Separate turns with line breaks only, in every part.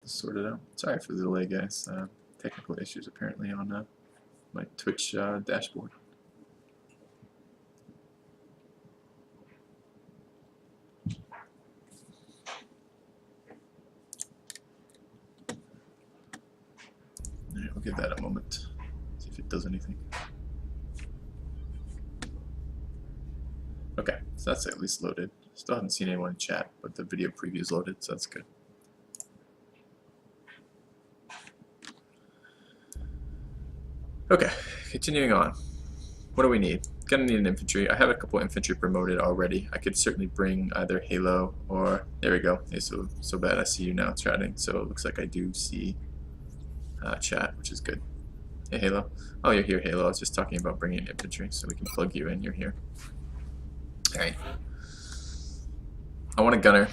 sort it out. Sorry for the delay, guys. Technical issues apparently on my Twitch dashboard. Alright, we'll give that a moment. See if it does anything. Okay, so that's at least loaded. Still haven't seen anyone in chat, but the video preview is loaded, so that's good. Okay, continuing on. What do we need? Gonna need an infantry. I have a couple infantry promoted already. I could certainly bring either Halo or... There we go. Hey, so bad I see you now chatting, so it looks like I do see chat, which is good. Hey, Halo. Oh, you're here, Halo. I was just talking about bringing in infantry, so we can plug you in. You're here. Alright. I want a gunner.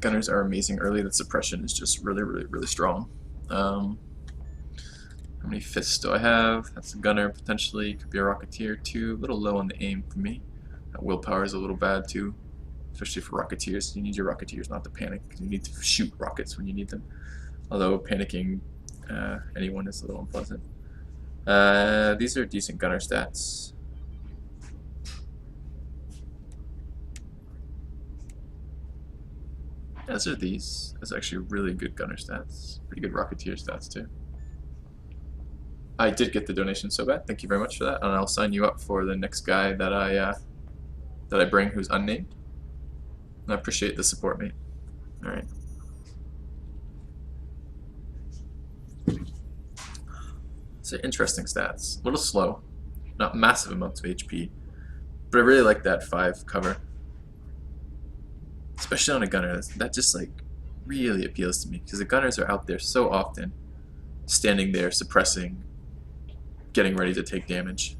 Gunners are amazing early. The suppression is just really strong. How many fists do I have? That's a gunner, potentially. Could be a rocketeer too. A little low on the aim for me. Willpower is a little bad too, especially for rocketeers. You need your rocketeers not to panic. You need to shoot rockets when you need them. Although panicking anyone is a little unpleasant. These are decent gunner stats. As are these. That's actually really good gunner stats. Pretty good rocketeer stats too. I did get the donation so bad. Thank you very much for that, and I'll sign you up for the next guy that I bring who's unnamed. And I appreciate the support, mate. All right. So interesting stats. A little slow, not massive amounts of HP, but I really like that 5 cover, especially on a gunner. That just like really appeals to me because the gunners are out there so often, standing there suppressing, getting ready to take damage.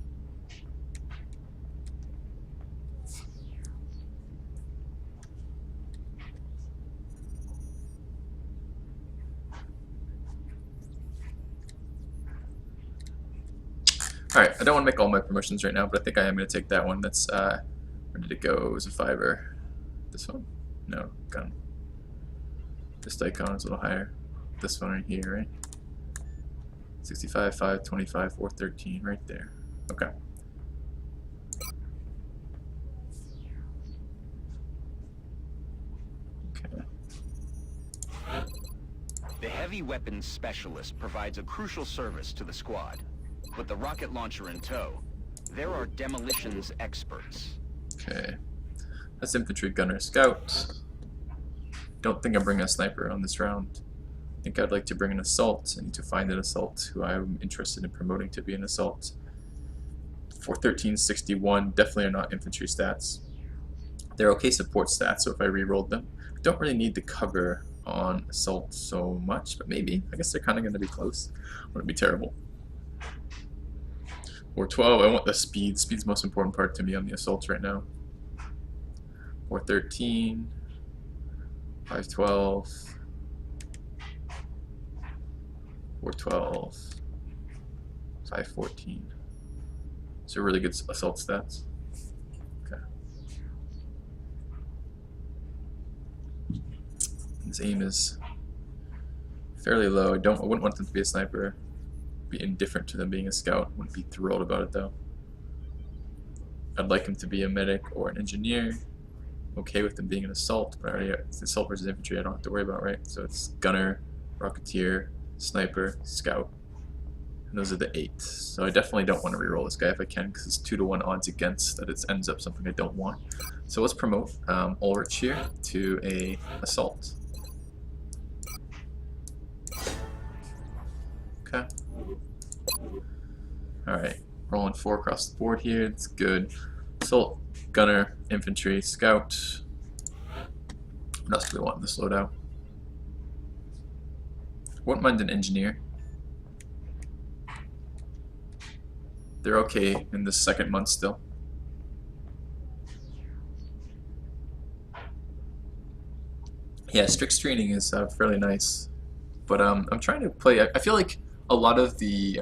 Alright, I don't want to make all my promotions right now, but I think I am going to take that one. That's, where did it go? It was a 5-er. This one? No, gun. This icon is a little higher. This one right here, right? 65, 5, 25, 4, 13, right there. Okay. Okay.
The heavy weapons specialist provides a crucial service to the squad. With the rocket launcher in tow, there are demolitions experts.
Okay. That's infantry, gunner, scout. Don't think I'm bringing a sniper on this round. I think I'd like to bring an assault. I need to find an assault who I'm interested in promoting to be an assault. 413, 61 definitely are not infantry stats. They're okay support stats, so if I re-rolled them, I don't really need the cover on assault so much, but maybe. I guess they're kind of going to be close. Wouldn't be terrible. 412, I want the speed. Speed's the most important part to me on the assaults right now. 413, 512, 412, 514. So really good assault stats. Okay. His aim is fairly low. I wouldn't want them to be a sniper. Be indifferent to them being a scout. Wouldn't be thrilled about it though. I'd like him to be a medic or an engineer. Okay with them being an assault, but already it's assault versus infantry I don't have to worry about, right? So it's gunner, rocketeer, sniper, scout. And those are the 8. So I definitely don't want to reroll this guy if I can, because it's 2-to-1 odds against that it ends up something I don't want. So let's promote Ulrich here to a assault. Okay. Alright, rolling 4 across the board here, it's good. Assault, gunner, infantry, scout. What else do we want in this loadout? Wouldn't mind an engineer. They're okay in the second month still. Yeah, strict training is fairly nice, but I'm trying to play. I feel like a lot of the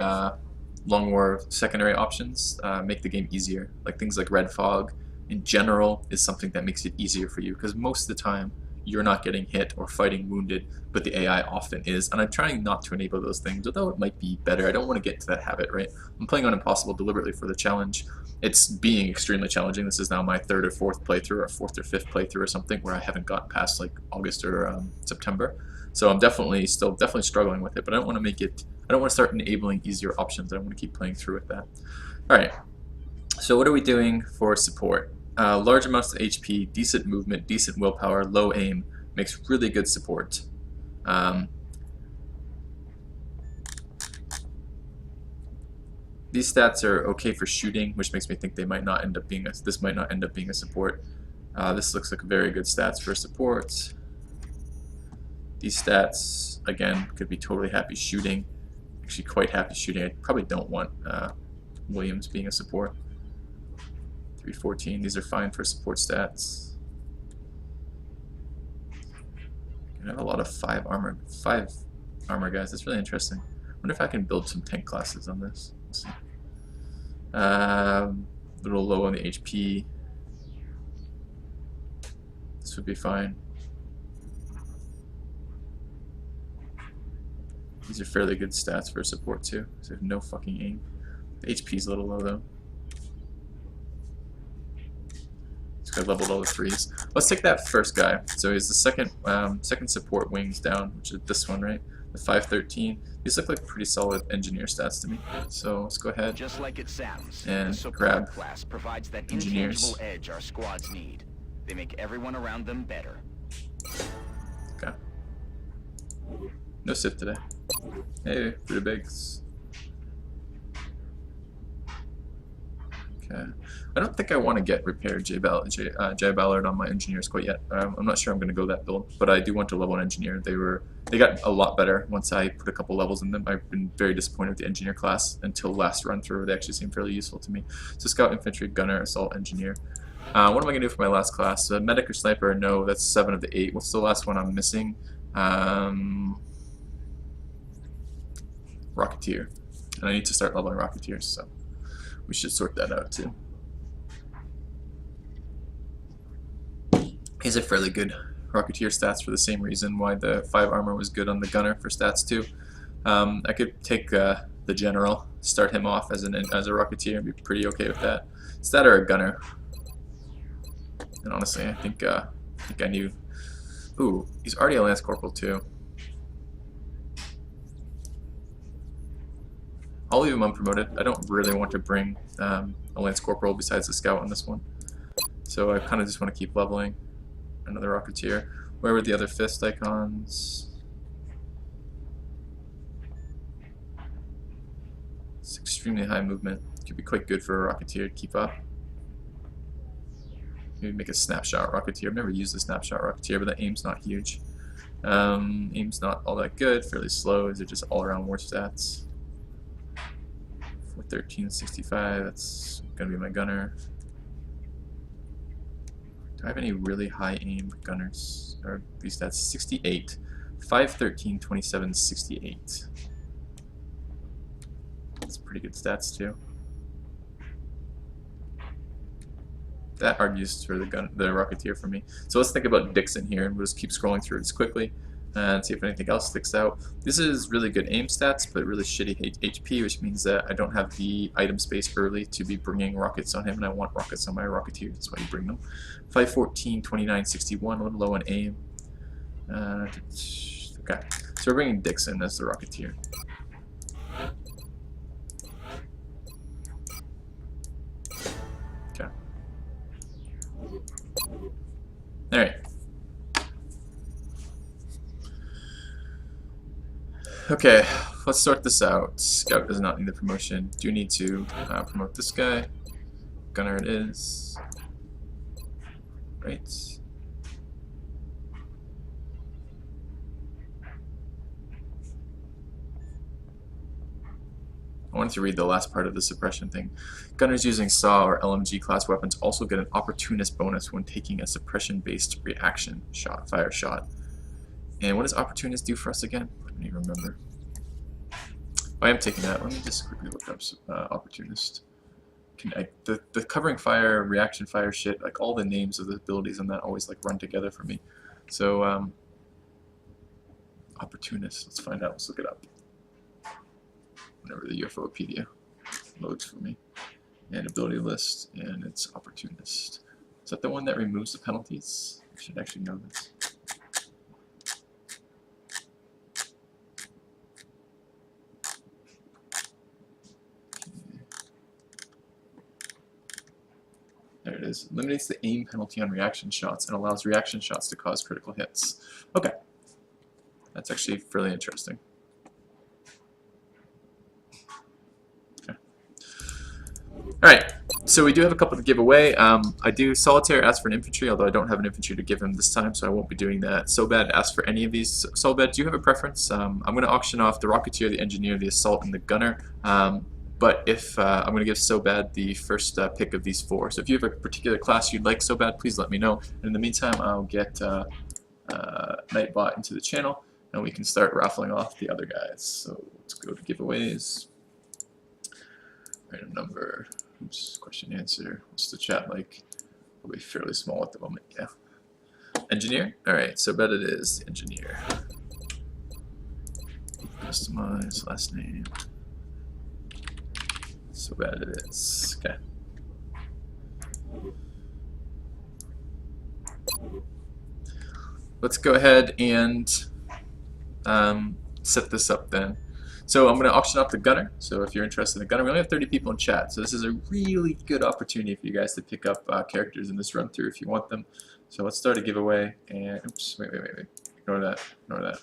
Long War secondary options make the game easier. Like things like Red Fog in general is something that makes it easier for you, because most of the time you're not getting hit or fighting wounded, but the AI often is. And I'm trying not to enable those things, although it might be better. I don't want to get into that habit, right? I'm playing on Impossible deliberately for the challenge. It's being extremely challenging. This is now my 3rd or 4th playthrough, or 4th or 5th playthrough or something, where I haven't gotten past like August or September. So I'm definitely struggling with it, but I don't want to make it, I don't want to start enabling easier options. I want to keep playing through with that. All right, so what are we doing for support? Large amounts of HP, decent movement, decent willpower, low aim, makes really good support. These stats are okay for shooting, which makes me think they might not end up being this might not end up being a support. This looks like very good stats for support. These stats, again, could be totally happy shooting. Actually, quite happy shooting. I probably don't want Williams being a support. 314. These are fine for support stats. I have a lot of 5 armor guys. That's really interesting. I wonder if I can build some tank classes on this. Let's see. A little low on the HP. This would be fine. These are fairly good stats for support too, because I have no fucking aim. The HP is a little low though. I leveled all the 3s. Let's take that first guy. So he's the second support wings down, which is this one, right? The 513. These look like pretty solid engineer stats to me. So let's go ahead.
Just like it sounds,
and
the
grab
class provides that
engineers.
intangible edge our squads need. They make everyone around them better.
Okay. No Sith today. Hey, pretty bigs. Okay. I don't think I want to get repaired Jay Ballard on my engineers quite yet. I'm not sure I'm going to go that build, but I do want to level an engineer. They got a lot better once I put a couple levels in them. I've been very disappointed with the engineer class until last run through. They actually seem fairly useful to me. So scout, infantry, gunner, assault, engineer. What am I going to do for my last class? Medic or sniper? No, that's 7 of the 8. What's the last one I'm missing? Rocketeer. And I need to start leveling Rocketeers, so we should sort that out too. These are fairly good Rocketeer stats for the same reason why the 5 armor was good on the gunner for stats too. I could take the general, start him off as a Rocketeer, and be pretty okay with that. Is that or a gunner? And honestly, I think I knew. Ooh, he's already a Lance Corporal too. I'll leave him unpromoted. I don't really want to bring a Lance Corporal besides the Scout on this one. So I kind of just want to keep leveling. Another Rocketeer. Where were the other fist icons? It's extremely high movement. Could be quite good for a Rocketeer to keep up. Maybe make a Snapshot Rocketeer. I've never used the Snapshot Rocketeer, but the aim's not huge. Aim's not all that good, fairly slow. These are just all-around war stats. 41365, that's gonna be my gunner. Do I have any really high aim gunners? Or these stats? 68. 513, 27, 68. That's pretty good stats too. That argues for the Rocketeer for me. So let's think about Dixon here, and we'll just keep scrolling through this quickly and see if anything else sticks out. This is really good aim stats, but really shitty HP, which means that I don't have the item space early to be bringing rockets on him, and I want rockets on my Rocketeer. That's why you bring them. 514, 29, 61, a little low on aim. Okay, so we're bringing Dixon as the Rocketeer. Okay. All right. Okay, let's sort this out. Scout does not need the promotion. Do need to promote this guy. Gunner it is. Right. I wanted to read the last part of the suppression thing. Gunners using SAW or LMG class weapons also get an opportunist bonus when taking a suppression-based reaction fire shot. And what does opportunist do for us again? I don't even remember. I am taking that. Let me just quickly look up opportunist. The covering fire, reaction fire shit, like all the names of the abilities on that always like run together for me. So, opportunist. Let's find out. Let's look it up. Whenever the UFOpedia loads for me. And ability list, and it's opportunist. Is that the one that removes the penalties? I should actually know this. There it is. Eliminates the aim penalty on reaction shots and allows reaction shots to cause critical hits. Okay. That's actually fairly interesting. Okay. Alright, so we do have a couple to give away. I do Solitaire ask for an infantry, although I don't have an infantry to give him this time, so I won't be doing that. Sobad asked for any of these. Sobad, do you have a preference? I'm going to auction off the Rocketeer, the Engineer, the Assault, and the Gunner. But if I'm going to give Sobad the first pick of these 4. So if you have a particular class you'd like Sobad, please let me know. And in the meantime, I'll get Nightbot into the channel, and we can start raffling off the other guys. So let's go to giveaways. Random number. Oops, question answer. What's the chat like? Probably fairly small at the moment. Yeah. Engineer. All right. Sobad it is. Engineer. Customize last name. Sobad it is. Okay. Let's go ahead and set this up then. So I'm going to auction off the Gunner. So if you're interested in the Gunner, we only have 30 people in chat. So this is a really good opportunity for you guys to pick up characters in this run through if you want them. So let's start a giveaway. And oops, wait. Ignore that. Ignore that.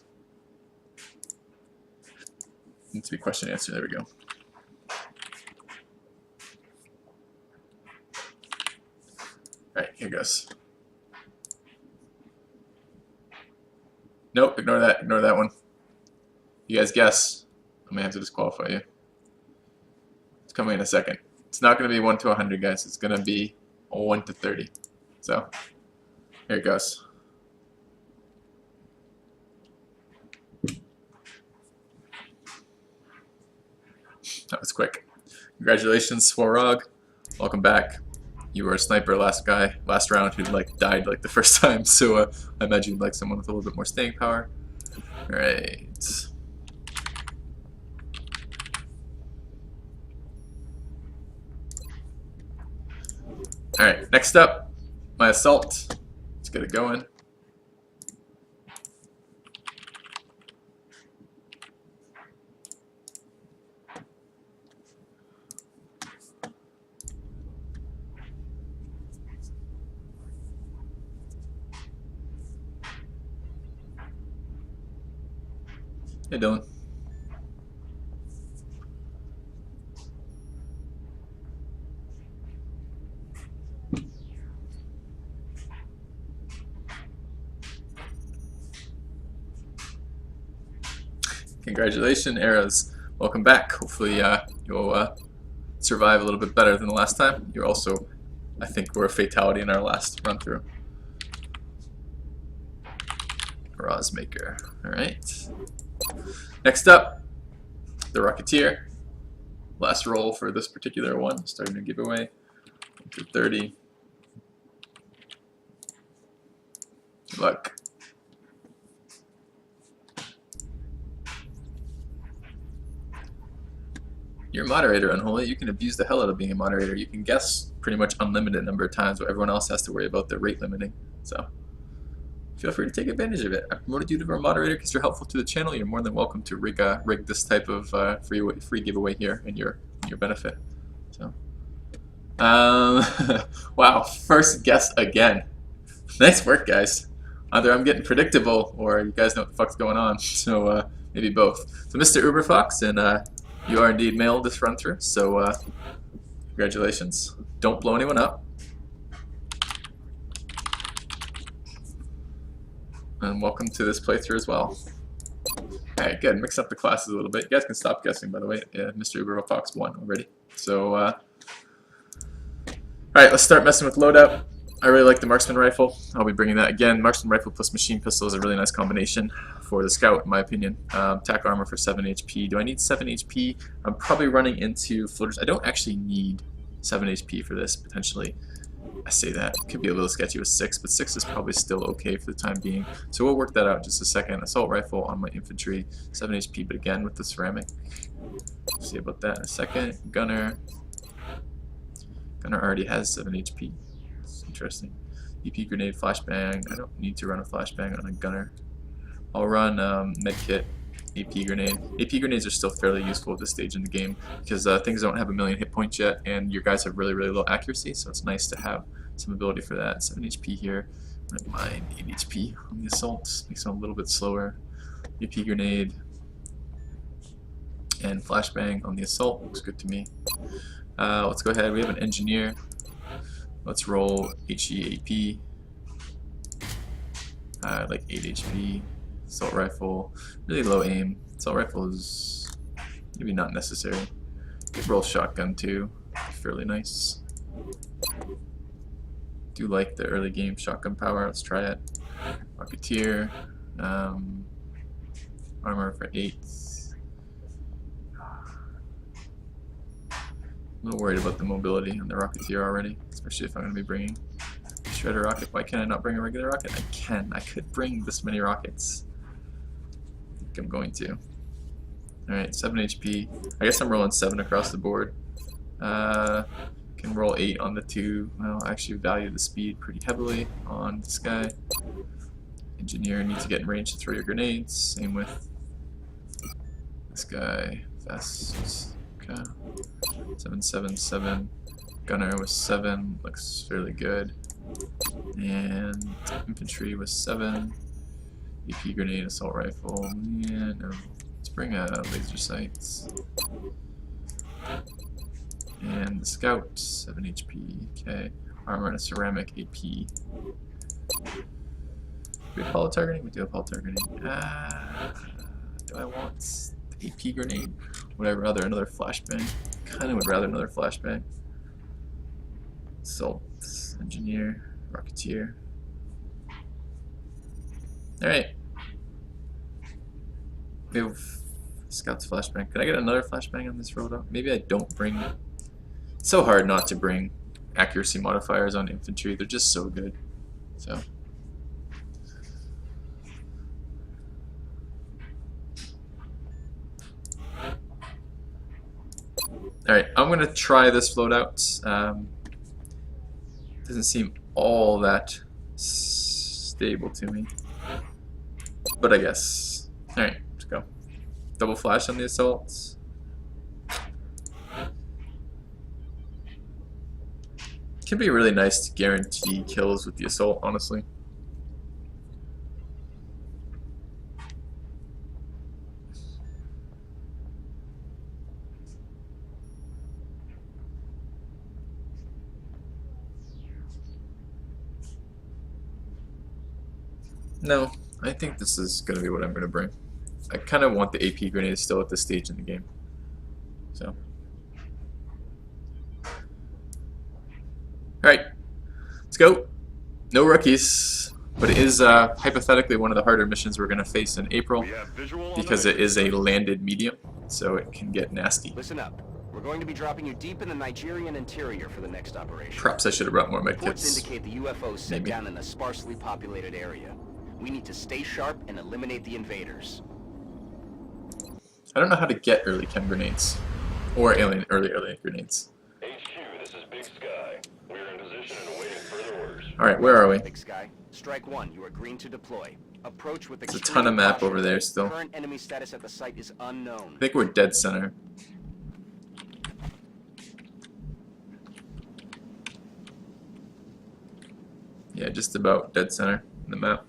Needs to be question answer. There we go. Alright, here goes. Nope, ignore that one. You guys guess. I may have to disqualify you. It's coming in a second. It's not going to be 1 to 100, guys. It's going to be 1 to 30. So, here it goes. That was quick. Congratulations, Swarog. Welcome back. You were a sniper last round who died the first time, so I imagine you'd like someone with a little bit more staying power. Alright. Alright, next up, my Assault. Let's get it going. Hey Dylan. Congratulations, Eras. Welcome back. Hopefully you'll survive a little bit better than the last time. You're also, I think, were a fatality in our last run through. Rosmaker. Alright. Next up, the Rocketeer. Last roll for this particular one. Starting a giveaway. 1 to 30. Good luck. You're a moderator, Unholy. You can abuse the hell out of being a moderator. You can guess pretty much unlimited number of times, but everyone else has to worry about the rate limiting. So feel free to take advantage of it. I promoted you to a moderator because you're helpful to the channel. You're more than welcome to rig this type of free giveaway here in your benefit. So, wow, first guess again. Nice work, guys. Either I'm getting predictable or you guys know what the fuck's going on. So maybe both. So Mr. Uberfox, and you are indeed mailed this run through. So congratulations. Don't blow anyone up. And welcome to this playthrough as well. Alright, good. Mix up the classes a little bit. You guys can stop guessing, by the way. Yeah, Mr. Uberfox won already. So, alright, let's start messing with loadout. I really like the Marksman Rifle. I'll be bringing that again. Marksman Rifle plus Machine Pistol is a really nice combination for the Scout, in my opinion. Attack Armor for 7 HP. Do I need 7 HP? I'm probably running into floaters. I don't actually need 7 HP for this, potentially. I say that. It could be a little sketchy with 6, but 6 is probably still okay for the time being. So we'll work that out in just a second. Assault rifle on my infantry, 7 HP, but again with the ceramic. We'll see about that in a second. Gunner. Gunner already has 7 HP. It's interesting. EP grenade, flashbang. I don't need to run a flashbang on a gunner. I'll run medkit, AP grenade. AP grenades are still fairly useful at this stage in the game because things don't have a million hit points yet, and your guys have really low accuracy, so it's nice to have some ability for that. 7 HP here. I don't mind 8 HP on the assault. Makes them a little bit slower. AP grenade and flashbang on the assault looks good to me. Let's go ahead. We have an engineer. Let's roll HE AP. Like 8 HP. Assault rifle, really low aim. Assault rifle is maybe not necessary. Could roll shotgun too, fairly nice. Do like the early game shotgun power. Let's try it. Rocketeer, armor for 8. A little worried about the mobility on the Rocketeer already, especially if I'm going to be bringing Shredder rocket. Why can't I not bring a regular rocket? I can. I could bring this many rockets. I'm going to. Alright, 7 HP. I guess I'm rolling 7 across the board. Can roll 8 on the 2. Well, I actually value the speed pretty heavily on this guy. Engineer needs to get in range to throw your grenades. Same with this guy. Fast. Okay. 777. Gunner was 7. Looks fairly good. And infantry was 7. EP grenade, assault rifle. Yeah, no. Let's bring laser sights. And the scout, 7 HP. Okay. Armor and a ceramic AP. Do we have hollow targeting? We do have hollow targeting. Do I want the AP grenade? Would I rather another flashbang? Kinda would rather another flashbang. Assault, engineer, rocketeer. Alright. We have Scout's flashbang. Could I get another flashbang on this road up? Maybe I don't bring... It's so hard not to bring accuracy modifiers on infantry. They're just so good. So... Alright, I'm going to try this loadout. Doesn't seem all that stable to me. But I guess. Alright, let's go. Double flash on the assaults. It can be really nice to guarantee kills with the assault, honestly. No, I think this is going to be what I'm going to bring. I kind of want the AP grenade still at this stage in the game. So. Alright, let's go. No rookies, but it is hypothetically one of the harder missions we're going to face in April because it is a landed medium, so it can get nasty.
Listen up. We're going to be dropping you deep in the Nigerian interior for the next operation.
Perhaps I should have brought more medkits.
Reports indicate the UFOs set down in a sparsely populated area. We need to stay sharp and eliminate the invaders.
I don't know how to get early chem grenades. Or early grenades.
HQ, this is Big Sky. We're in position and awaiting further orders.
Alright, where are we?
Big Sky, strike 1. You are green to deploy. Approach with
There's a ton of map over there still.
Current enemy status at the site is unknown.
I think we're dead center. Yeah, just about dead center in the map.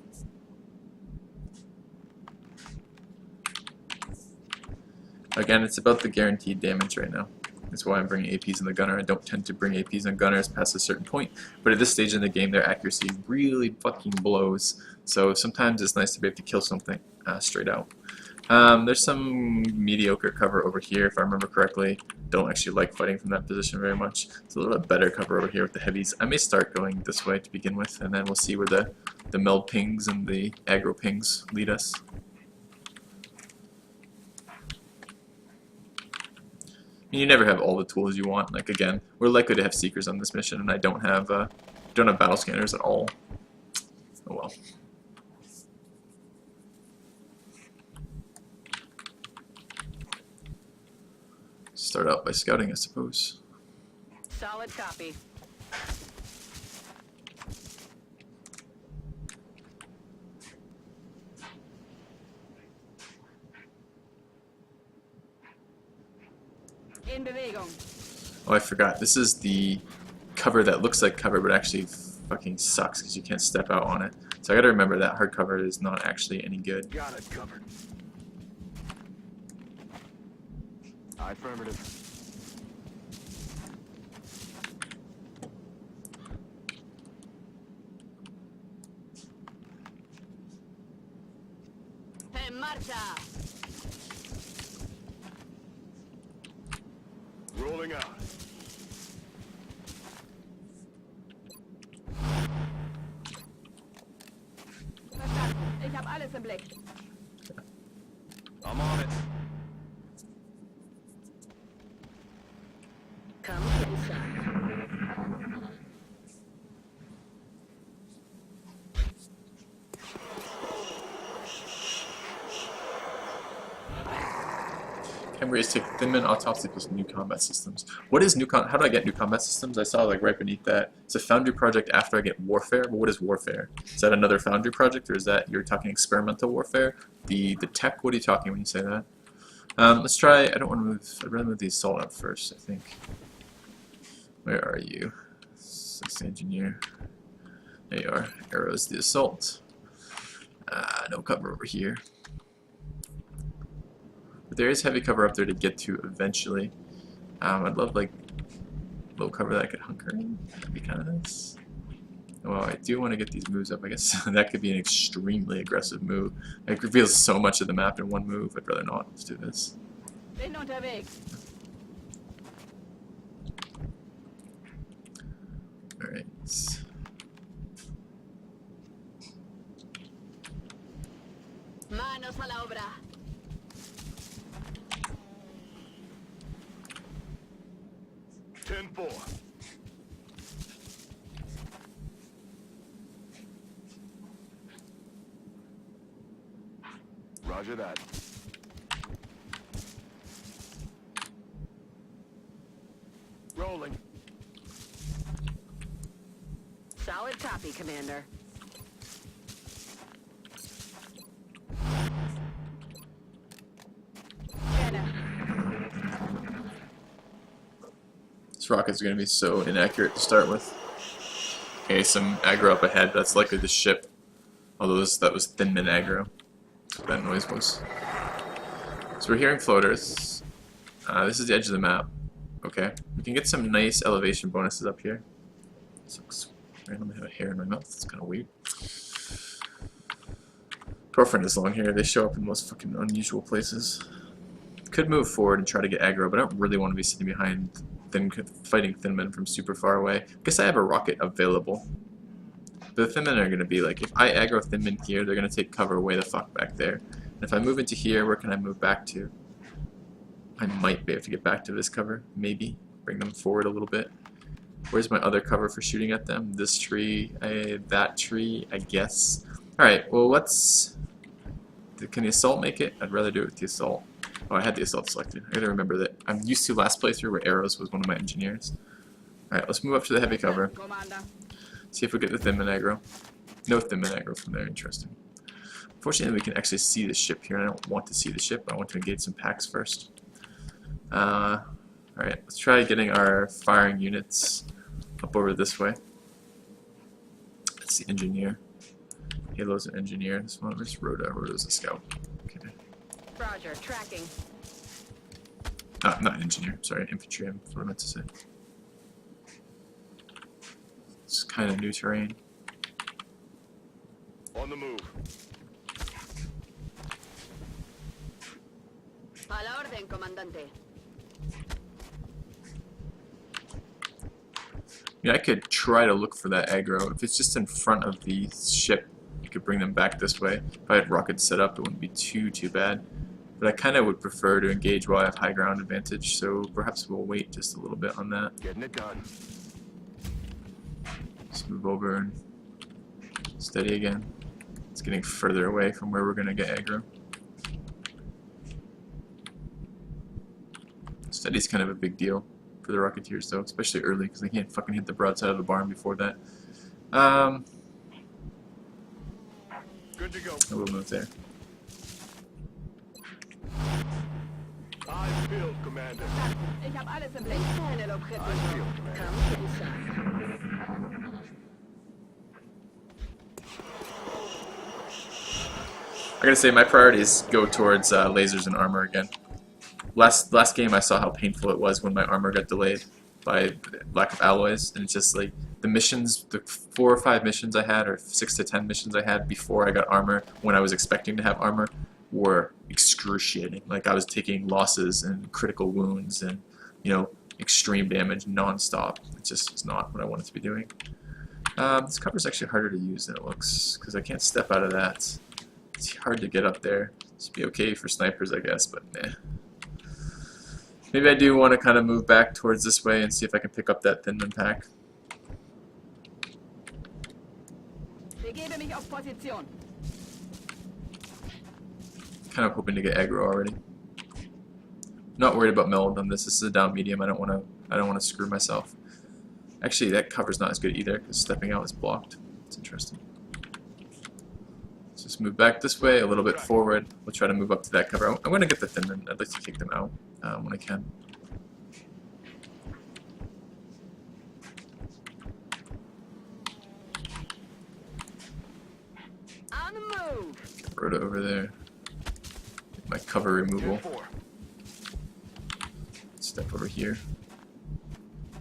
Again, it's about the guaranteed damage right now. That's why I'm bringing APs in the gunner. I don't tend to bring APs on gunners past a certain point, but at this stage in the game, their accuracy really fucking blows. So sometimes it's nice to be able to kill something straight out. There's some mediocre cover over here, if I remember correctly. Don't actually like fighting from that position very much. It's a little bit better cover over here with the heavies. I may start going this way to begin with, and then we'll see where the meld pings and the aggro pings lead us. You never have all the tools you want. Like again, we're likely to have seekers on this mission, and I don't have battle scanners at all. Oh well. Start out by scouting, I suppose.
Solid copy. In Bewegung.
Oh, I forgot. This is the cover that looks like cover, but actually fucking sucks because you can't step out on it. So I gotta remember that hardcover is not actually any good.
Got it covered. Affirmative.
En marcha.
Rolling out.
Verstanden. Ich habe alles im Blick.
I'm on it.
Come inside.
Cambria's take Thinman Autopsy plus new combat systems. What is new how do I get new combat systems? I saw like right beneath that. It's a Foundry project after I get Warfare, but what is Warfare? Is that another Foundry project, or is that you're talking experimental warfare? The tech, what are you talking when you say that? Let's try, I don't want to move, I'd rather move the assault up first, I think. Where are you? That's the engineer. There you are. Arrows the assault. No cover over here. But there is heavy cover up there to get to eventually. I'd love like low cover that I could hunker in. That'd be kind of nice. Well, I do want to get these moves up. I guess that could be an extremely aggressive move. It reveals so much of the map in one move. I'd rather not. Let's do this.
Bin unterwegs.
Alright.
Manos a la obra.
Ten-4. Roger that. Rolling.
Solid copy, Commander.
This rocket's going to be so inaccurate to start with. Okay, some aggro up ahead. That's likely the ship. Although that was Thinman aggro. That's what that noise was. So we're hearing floaters. This is the edge of the map. Okay. We can get some nice elevation bonuses up here. This randomly have a hair in my mouth. It's kind of weird. Girlfriend is long hair. They show up in the most fucking unusual places. Could move forward and try to get aggro, but I don't really want to be sitting behind fighting Thinmen from super far away. I guess I have a rocket available. But the Thinmen are going to be like, if I aggro Thinmen here, they're going to take cover way the fuck back there. And if I move into here, where can I move back to? I might be able to get back to this cover, maybe. Bring them forward a little bit. Where's my other cover for shooting at them? This tree, that tree, I guess. Alright, well let's... Can the assault make it? I'd rather do it with the assault. Oh, I had the assault selected. I gotta remember that. I'm used to last playthrough where Arrows was one of my engineers. Alright, let's move up to the heavy cover.
Commander.
See if we get the Thinman aggro. No Thinman aggro from there, interesting. Fortunately, we can actually see the ship here, and I don't want to see the ship. I want to engage some packs first. Alright, let's try getting our firing units up over this way. That's the engineer. Halo's an engineer. This one is Rhoda. Rhoda's a scout. Okay.
Roger, tracking.
Not an engineer. Sorry, infantry. That's what I meant to say. It's kind of new terrain.
On the move.
A la orden, comandante.
Yeah, I could try to look for that aggro. If it's just in front of the ship, you could bring them back this way. If I had rockets set up, it wouldn't be too bad. But I kind of would prefer to engage while I have high ground advantage, so perhaps we'll wait just a little bit on that.
Getting it done.
Just move over and steady again. It's getting further away from where we're going to get aggro. Steady's kind of a big deal for the Rocketeers, though, especially early, because they can't fucking hit the broadside of the barn before that.
Good to go.
I will move there.
I feel, Commander.
Ich hab alles im Blick. En el
I
objetivo.
feel, Commander.
Come inside.
I gotta say, my priorities go towards lasers and armor again. Last game I saw how painful it was when my armor got delayed by lack of alloys, and it's just like the missions, the 4 or 5 missions I had, or 6 to 10 missions I had before I got armor, when I was expecting to have armor, were excruciating. Like I was taking losses and critical wounds and, you know, extreme damage non-stop. It just is not what I wanted to be doing. This cover's actually harder to use than it looks, because I can't step out of that. It's hard to get up there. It's be okay for snipers, I guess, but meh. Maybe I do want to kind of move back towards this way and see if I can pick up that thin pack.
Begebe mich auf Position.
Kind of hoping to get aggro already. Not worried about meld on this. This is a down medium. I don't want to screw myself. Actually, that cover's not as good either because stepping out is blocked. It's interesting. Let's just move back this way, a little bit forward. We'll try to move up to that cover. I'm going to get the thin men. I'd like to take them out when I can.
On the move.
Rhoda over there. My cover removal.
10-4.
Step over here.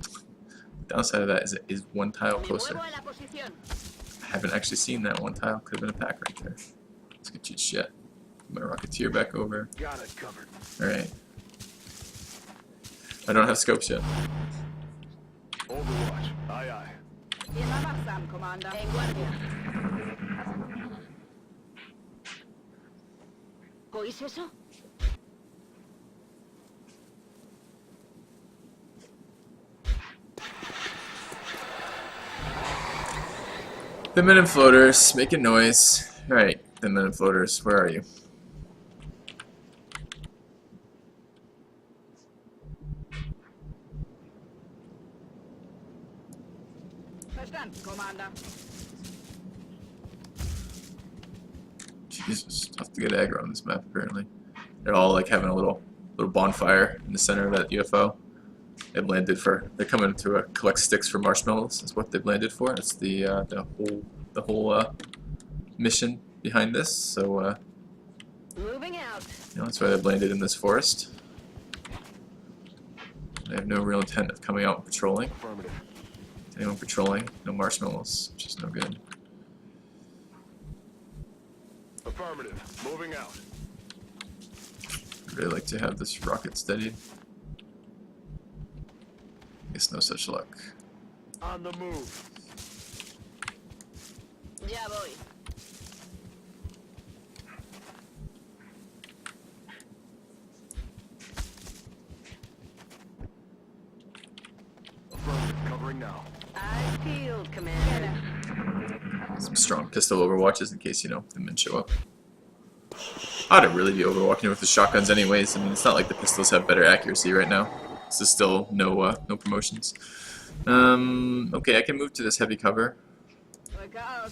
The downside of that is it is one tile
Me
closer.
muevo a la posición.
I haven't actually seen that one tile. Could have been a pack right there. Let's get you shit. My Rocketeer back over.
Got it covered.
Alright. I don't have scopes yet.
Overwatch. Aye, aye.
Immer wachsam, Commander. En guardia. ¿Oís eso?
The men and floaters, making noise. Alright, the men and floaters, where are you?
Verstanden, Commander.
Jesus, tough to get aggro on this map apparently. They're all like having a little bonfire in the center of that UFO. They've landed for. They're coming to collect sticks for marshmallows. Is what they've landed for. That's the whole mission behind this. So
Moving out.
you know, that's why they've landed in this forest. They have no real intent of coming out and patrolling.
Affirmative.
Anyone patrolling? No marshmallows, which is no good.
Affirmative. Moving out.
I'd really like to have this rocket steadied. Guess no such luck.
On the move.
Ya voy.
Affirmative. Covering now.
I field, Commander.
Some strong pistol overwatches in case, you know, the men show up. I'd really be overwatching with the shotguns anyways. I mean, it's not like the pistols have better accuracy right now. This is still no promotions. Okay, I can move to this heavy cover.
Look out.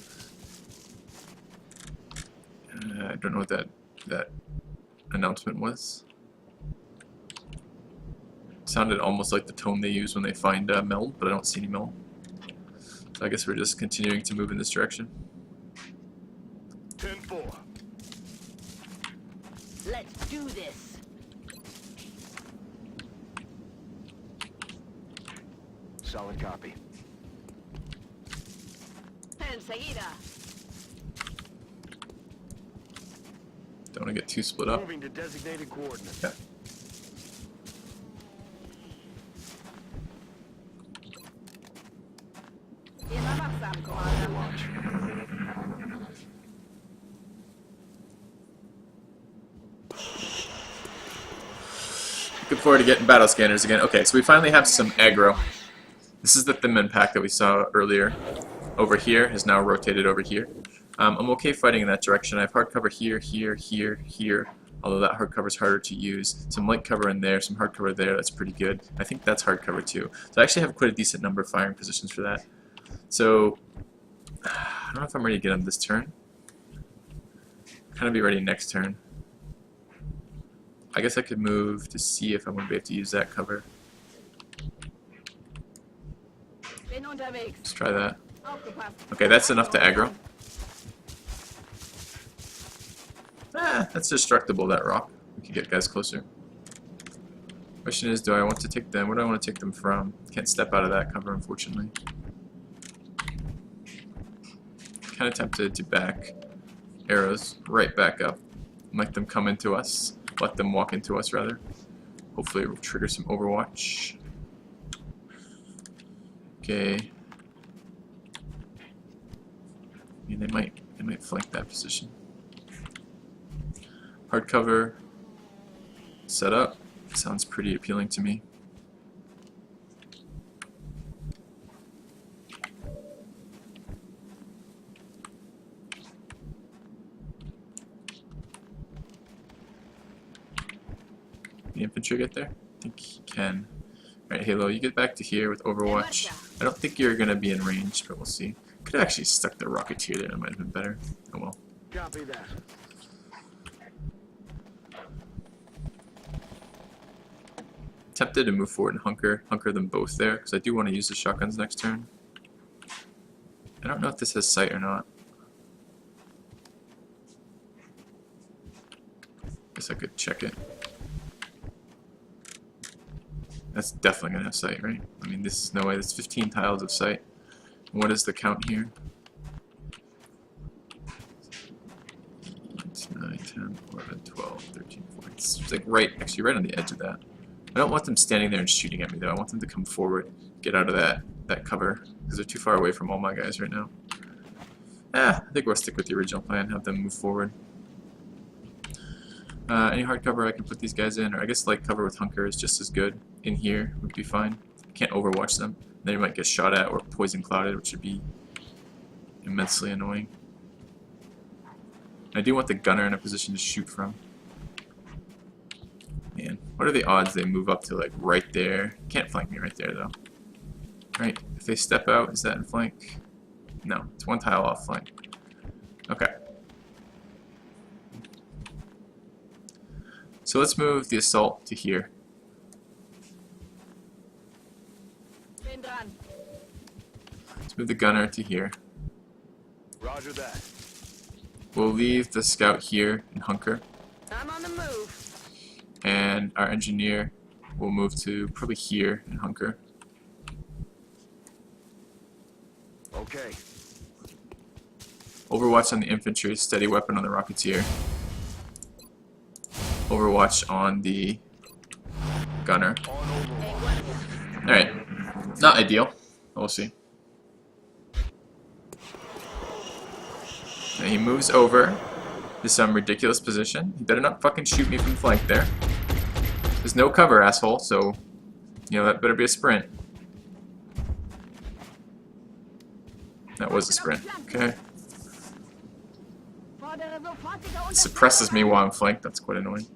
I don't know what that announcement was. It sounded almost like the tone they use when they find meld, but I don't see any meld. So I guess we're just continuing to move in this direction.
10-4.
Let's do this.
Solid copy.
Enseguida.
Don't want to get too split up.
Moving to designated coordinates.
Yeah.
Immer wachsam, Commander.
Overwatch.
Looking forward to getting battle scanners again. Okay, so we finally have some aggro. This is the thin men pack that we saw earlier. Over here has now rotated over here. I'm okay fighting in that direction. I have hard cover here, here, here, here. Although that hard cover is harder to use. Some light cover in there, some hard cover there. That's pretty good. I think that's hard cover too. So I actually have quite a decent number of firing positions for that. So I don't know if I'm ready to get on this turn. Kind of be ready next turn. I guess I could move to see if I'm going to be able to use that cover.
Bin unterwegs.
Let's try that.
Aufgepasst.
Okay, that's enough to aggro. That's destructible, that rock. We can get guys closer. Question is, do I want to take them? Where do I want to take them from? Can't step out of that cover, unfortunately. Kind of tempted to back arrows right back up. Let them come into us. Let them walk into us, rather. Hopefully it will trigger some Overwatch. Okay. I mean, they might flank that position. Hard cover set up. Sounds pretty appealing to me. The infantry get there? I think he can. Alright, Halo, you get back to here with Overwatch. I don't think you're gonna be in range, but we'll see. Could have actually stuck the Rocketeer there, that might have been better. Oh well.
Copy that.
Tempted to move forward and hunker them both there, because I do want to use the shotguns next turn. I don't know if this has sight or not. Guess I could check it. That's definitely gonna have sight, right? I mean, this is no way. There's 15 tiles of sight. And what is the count here? 9, 10, 11, 12, 13, 14. It's like right, actually right on the edge of that. I don't want them standing there and shooting at me though. I want them to come forward, get out of that cover, because they're too far away from all my guys right now. I think we'll stick with the original plan, have them move forward. Any hard cover I can put these guys in, or I guess light cover with hunker is just as good. In here would be fine. I can't overwatch them. Then you might get shot at or poison clouded, which would be immensely annoying. I do want the gunner in a position to shoot from. Man, what are the odds they move up to like right there? Can't flank me right there though. Right, if they step out, is that in flank? No, it's one tile off flank. Okay. So let's move the assault to here.
Bin dran.
Let's move the gunner to here.
Roger that.
We'll leave the scout here and hunker.
I'm on the move.
And our engineer will move to probably here and hunker.
Okay.
Overwatch on the infantry, steady weapon on the Rocketeer. Overwatch on the gunner. Alright, not ideal. We'll see. Now he moves over to some ridiculous position. He better not fucking shoot me from flank there. There's no cover, asshole, so, you know, that better be a sprint. That was a sprint. Okay. It suppresses me while I'm flanked. That's quite annoying.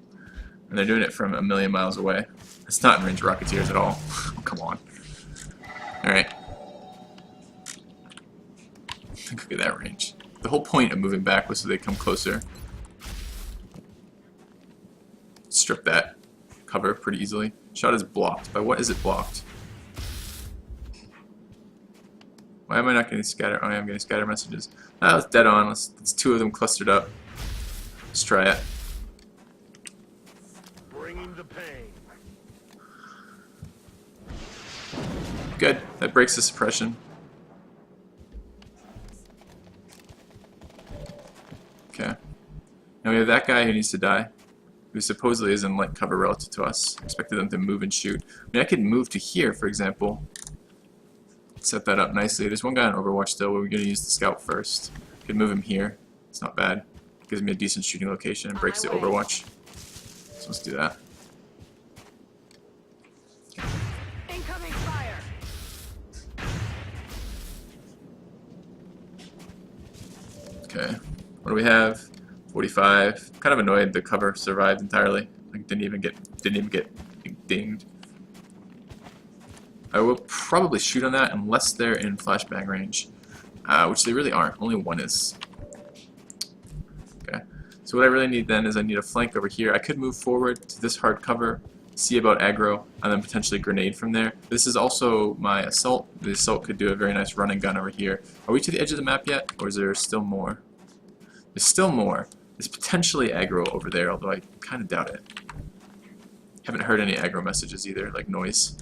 And they're doing it from a million miles away. It's not in range of Rocketeers at all. Come on. Alright. Look at that range. The whole point of moving back was so they come closer. Strip that cover pretty easily. Shot is blocked. By what is it blocked? Why am I not getting scatter? Oh, I am getting scatter messages. Ah, it's dead on. It's two of them clustered up. Let's try it.
Bringing the pain.
Good. That breaks the suppression. Okay. Now we have that guy who needs to die, who supposedly is in light cover relative to us. Expected them to move and shoot. I mean, I could move to here, for example. Set that up nicely. There's one guy on Overwatch still, but we're going to use the scout first. Could move him here. It's not bad. Gives me a decent shooting location and breaks the Overwatch. So let's do that. Okay. What do we have? 45. Kind of annoyed the cover survived entirely. Like didn't even get dinged. I will probably shoot on that unless they're in flashbang range, which they really aren't. Only one is. Okay. So what I really need then is I need a flank over here. I could move forward to this hard cover, see about aggro, and then potentially grenade from there. This is also my assault. The assault could do a very nice running gun over here. Are we to the edge of the map yet, or is there still more? There's still more. There's potentially aggro over there, although I kind of doubt it. Haven't heard any aggro messages either, like noise.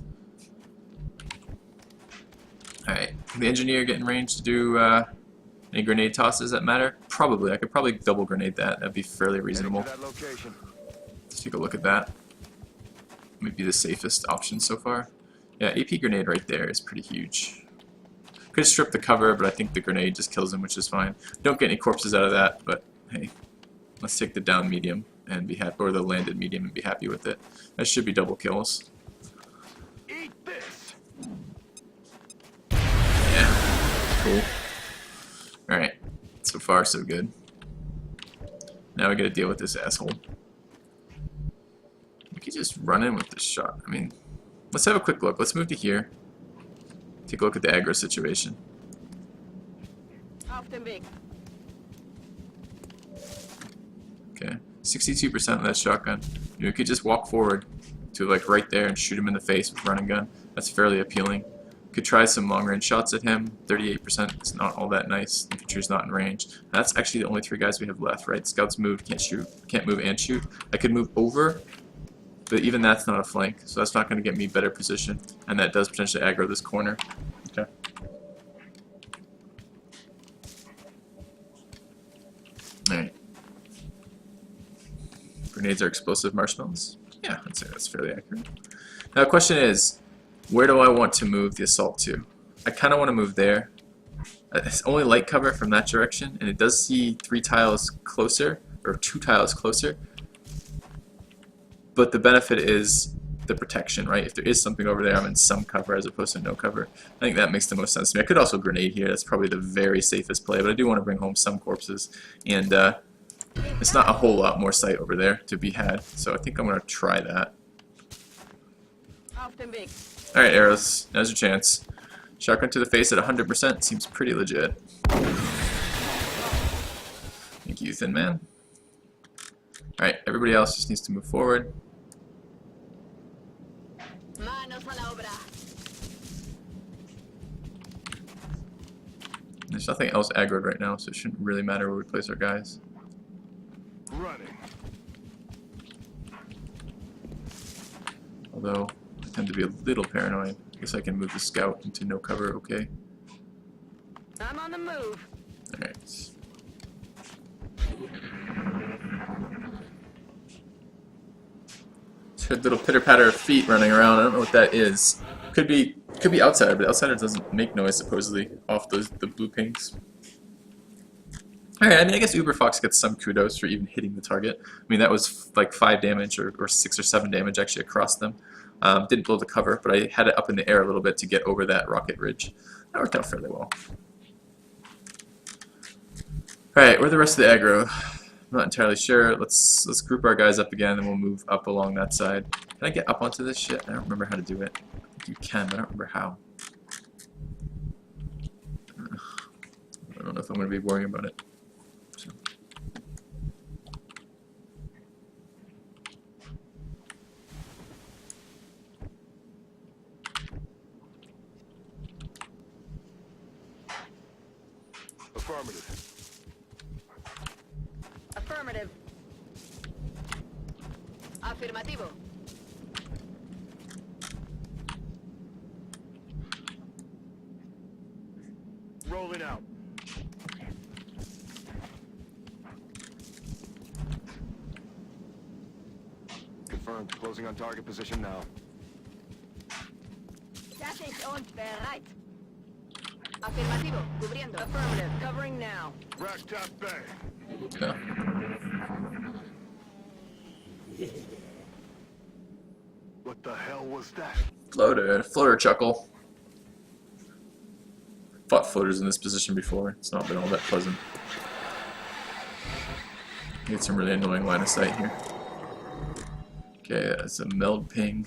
Alright, the engineer get in range to do any grenade tosses that matter? Probably. I could probably double grenade that. That'd be fairly reasonable.
Heading to that location.
Let's take a look at that. Might be the safest option so far. Yeah, AP grenade right there is pretty huge. Could strip the cover, but I think the grenade just kills him, which is fine. Don't get any corpses out of that, but hey, let's take the down medium and be happy, or the landed medium and be happy with it. That should be double kills.
Eat this.
Yeah, cool. Alright, so far so good. Now we gotta deal with this asshole. We could just run in with this shot. I mean, let's have a quick look. Let's move to here. Take a look at the aggro situation.
Auf dem Weg.
Okay, 62% of that shotgun. You could just walk forward to like right there and shoot him in the face with running gun. That's fairly appealing. Could try some long range shots at him. 38%. It's not all that nice. Infantry's not in range. That's actually the only 3 guys we have left, right? Scouts moved, can't shoot, can't move and shoot. I could move over, but even that's not a flank, so that's not going to get me better position, and that does potentially aggro this corner. Okay. Alright. Grenades are explosive marshmallows? Yeah, I'd say that's fairly accurate. Now the question is, where do I want to move the assault to? I kind of want to move there. It's only light cover from that direction, and it does see 3 tiles closer, or 2 tiles closer. But the benefit is the protection, right? If there is something over there, I'm in some cover as opposed to no cover. I think that makes the most sense to me. I could also grenade here. That's probably the very safest play, but I do want to bring home some corpses. And it's not a whole lot more sight over there to be had, so I think I'm going to try that.
Auf dem Weg.
Alright, arrows. Now's your chance. Shotgun to the face at 100% seems pretty legit. Thank you, Thin Man. Alright, everybody else just needs to move forward.
Manos a la obra.
There's nothing else aggroed right now, so it shouldn't really matter where we place our guys.
Running.
Although, I tend to be a little paranoid. I guess I can move the scout into no cover, okay.
I'm on the move.
Alright. Heard little pitter-patter of feet running around. I don't know what that is. Could be outsider, but outsider doesn't make noise supposedly off the blue pings. Alright, I mean I guess Uber Fox gets some kudos for even hitting the target. I mean that was like 5 damage or 6 or 7 damage actually across them. Didn't blow the cover, but I had it up in the air a little bit to get over that rocket ridge. That worked out fairly well. Alright, where the rest of the aggro? I'm not entirely sure. Let's group our guys up again, and we'll move up along that side. Can I get up onto this shit? I don't remember how to do it. I think you can, but I don't remember how. I don't know if I'm going to be worrying about it. So.
Affirmative.
Affirmative. Afirmativo.
Rolling out. Confirmed. Closing on target position now.
Fertig und bereit. Afirmativo. Cubriendo. Affirmative. Covering now.
Rack top bang.
Yeah.
What the hell was that?
Floater chuckle. Fought floaters in this position before. It's not been all that pleasant. Get some really annoying line of sight here. Okay, that's a meld ping.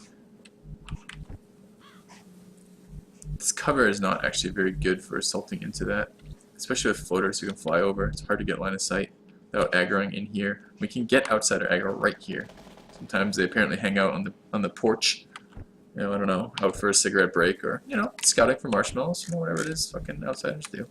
This cover is not actually very good for assaulting into that, especially with floaters who can fly over. It's hard to get line of sight without aggroing in here. We can get outsider aggro right here. Sometimes they apparently hang out on the porch. You know, I don't know, out for a cigarette break or, you know, scouting for marshmallows, you know, whatever it is fucking outsiders do.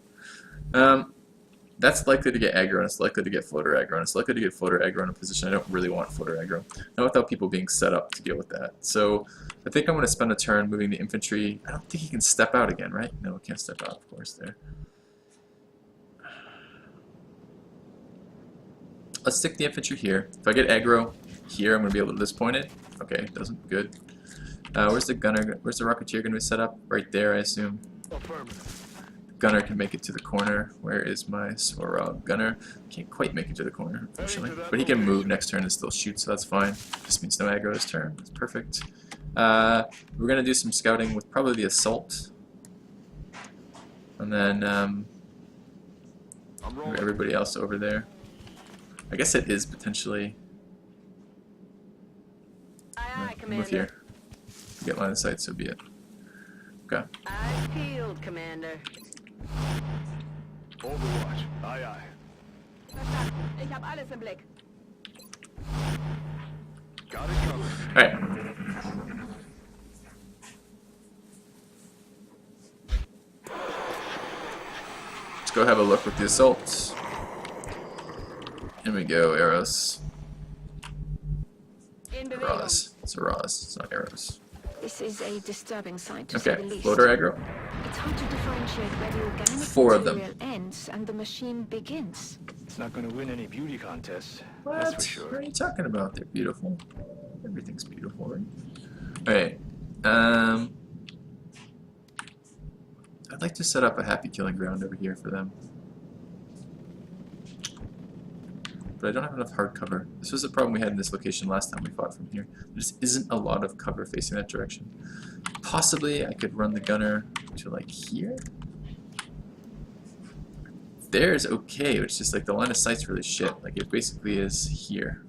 That's likely to get aggro, and it's likely to get floater aggro, and it's likely to get floater aggro in a position I don't really want floater aggro. Not without people being set up to deal with that. So I think I'm going to spend a turn moving the infantry. I don't think he can step out again, right? No, he can't step out, of course, there. Let's stick the infantry here. If I get aggro here, I'm going to be able to disappoint it. Okay, doesn't. Good. Where's the gunner? Where's the rocketeer going to be set up? Right there, I assume.
Affirmative.
Gunner can make it to the corner. Where is my Swarog gunner? Can't quite make it to the corner, unfortunately. But he can move next turn and still shoot, so that's fine. This means no aggro this turn. That's perfect. We're going to do some scouting with probably the assault. And then move everybody else over there. I guess it is potentially...
Aye, aye,
move
Commander.
here. Get line of sight, so be it. Okay.
Eyes peeled, Commander.
Overwatch. Aye, aye.
Verstanden. Ich hab alles im Blick.
Got it covered.
Alright. Let's go have a look with the assault. Here we go, arrows.
In Bewegung.
Raws. It's a Raws, it's not arrows.
This is a disturbing sight, to say the
Okay,
least.
floater aggro.
It's hard to differentiate where the organic
4 of them.
material ends and the machine begins.
It's not going to win any beauty contests.
What?
That's for
What
sure.
are you talking about? They're beautiful. Everything's beautiful, right? Alright. I'd like to set up a happy killing ground over here for them. But I don't have enough hard cover. This was the problem we had in this location last time we fought from here. There just isn't a lot of cover facing that direction. Possibly I could run the gunner to like here. There's okay, it's just like the line of sight's really shit. Like it basically is here.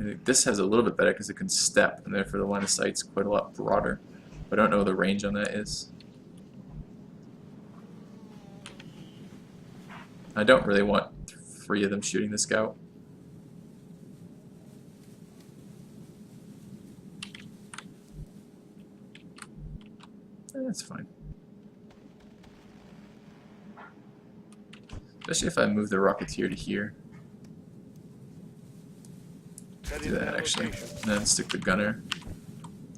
I think this has a little bit better because it can step, and therefore the line of sight's quite a lot broader. But I don't know what the range on that is. I don't really want 3 of them shooting the scout. That's fine. Especially if I move the rocketeer to here. Do that actually. And then stick the gunner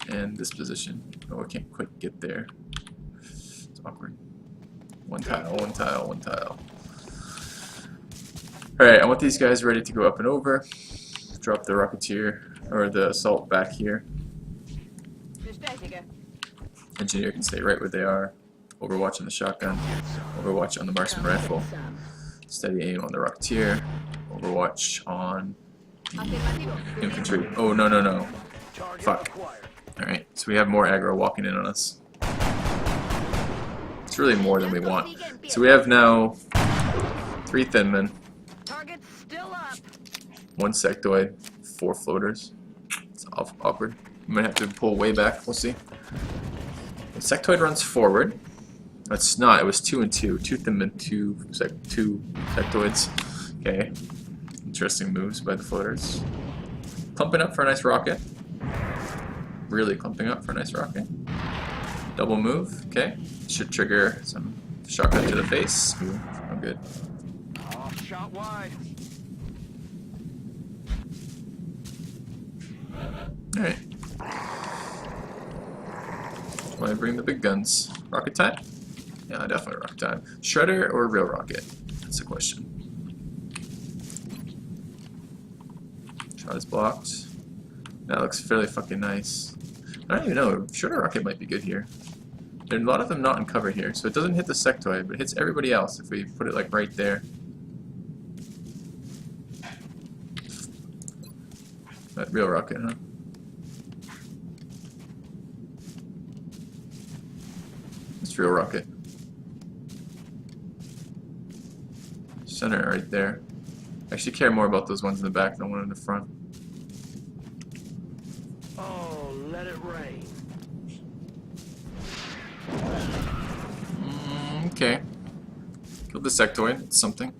in this position. Oh, I can't quite get there. It's awkward. One tile, one tile, one tile. Alright, I want these guys ready to go up and over. Drop the rocketeer, or the assault back here.
Bestätige.
Engineer can stay right where they are. Overwatch on the shotgun. Overwatch on the marksman rifle. Steady aim on the rocketeer. Overwatch on the
Afirmativo.
infantry. Oh, no, no, no.
Target
Fuck.
acquired.
Alright, so we have more aggro walking in on us. It's really more than we want. So we have now 3 thin men,
Target still up.
1 sectoid, 4 floaters. It's awkward. We might have to pull way back, we'll see. The sectoid runs forward. It's not, it was 2 and 2. 2 thin men, 2 sectoids. Okay. Interesting moves by the floaters. Clumping up for a nice rocket. Really clumping up for a nice rocket. Double move, okay. Should trigger some shotgun to the face. Ooh, oh good.
Oh, shot wide.
Alright. Why bring the big guns? Rocket time? Yeah, definitely rocket time. Shredder or real rocket? That's the question. Shot is blocked. That looks fairly fucking nice. I don't even know. Shredder rocket might be good here. There are a lot of them not in cover here, so it doesn't hit the sectoid, but it hits everybody else if we put it like right there. That real rocket, huh? It's real rocket. Center right there. I actually care more about those ones in the back than the one in the front.
Oh, let it rain.
Okay. Killed the sectoid. It's something.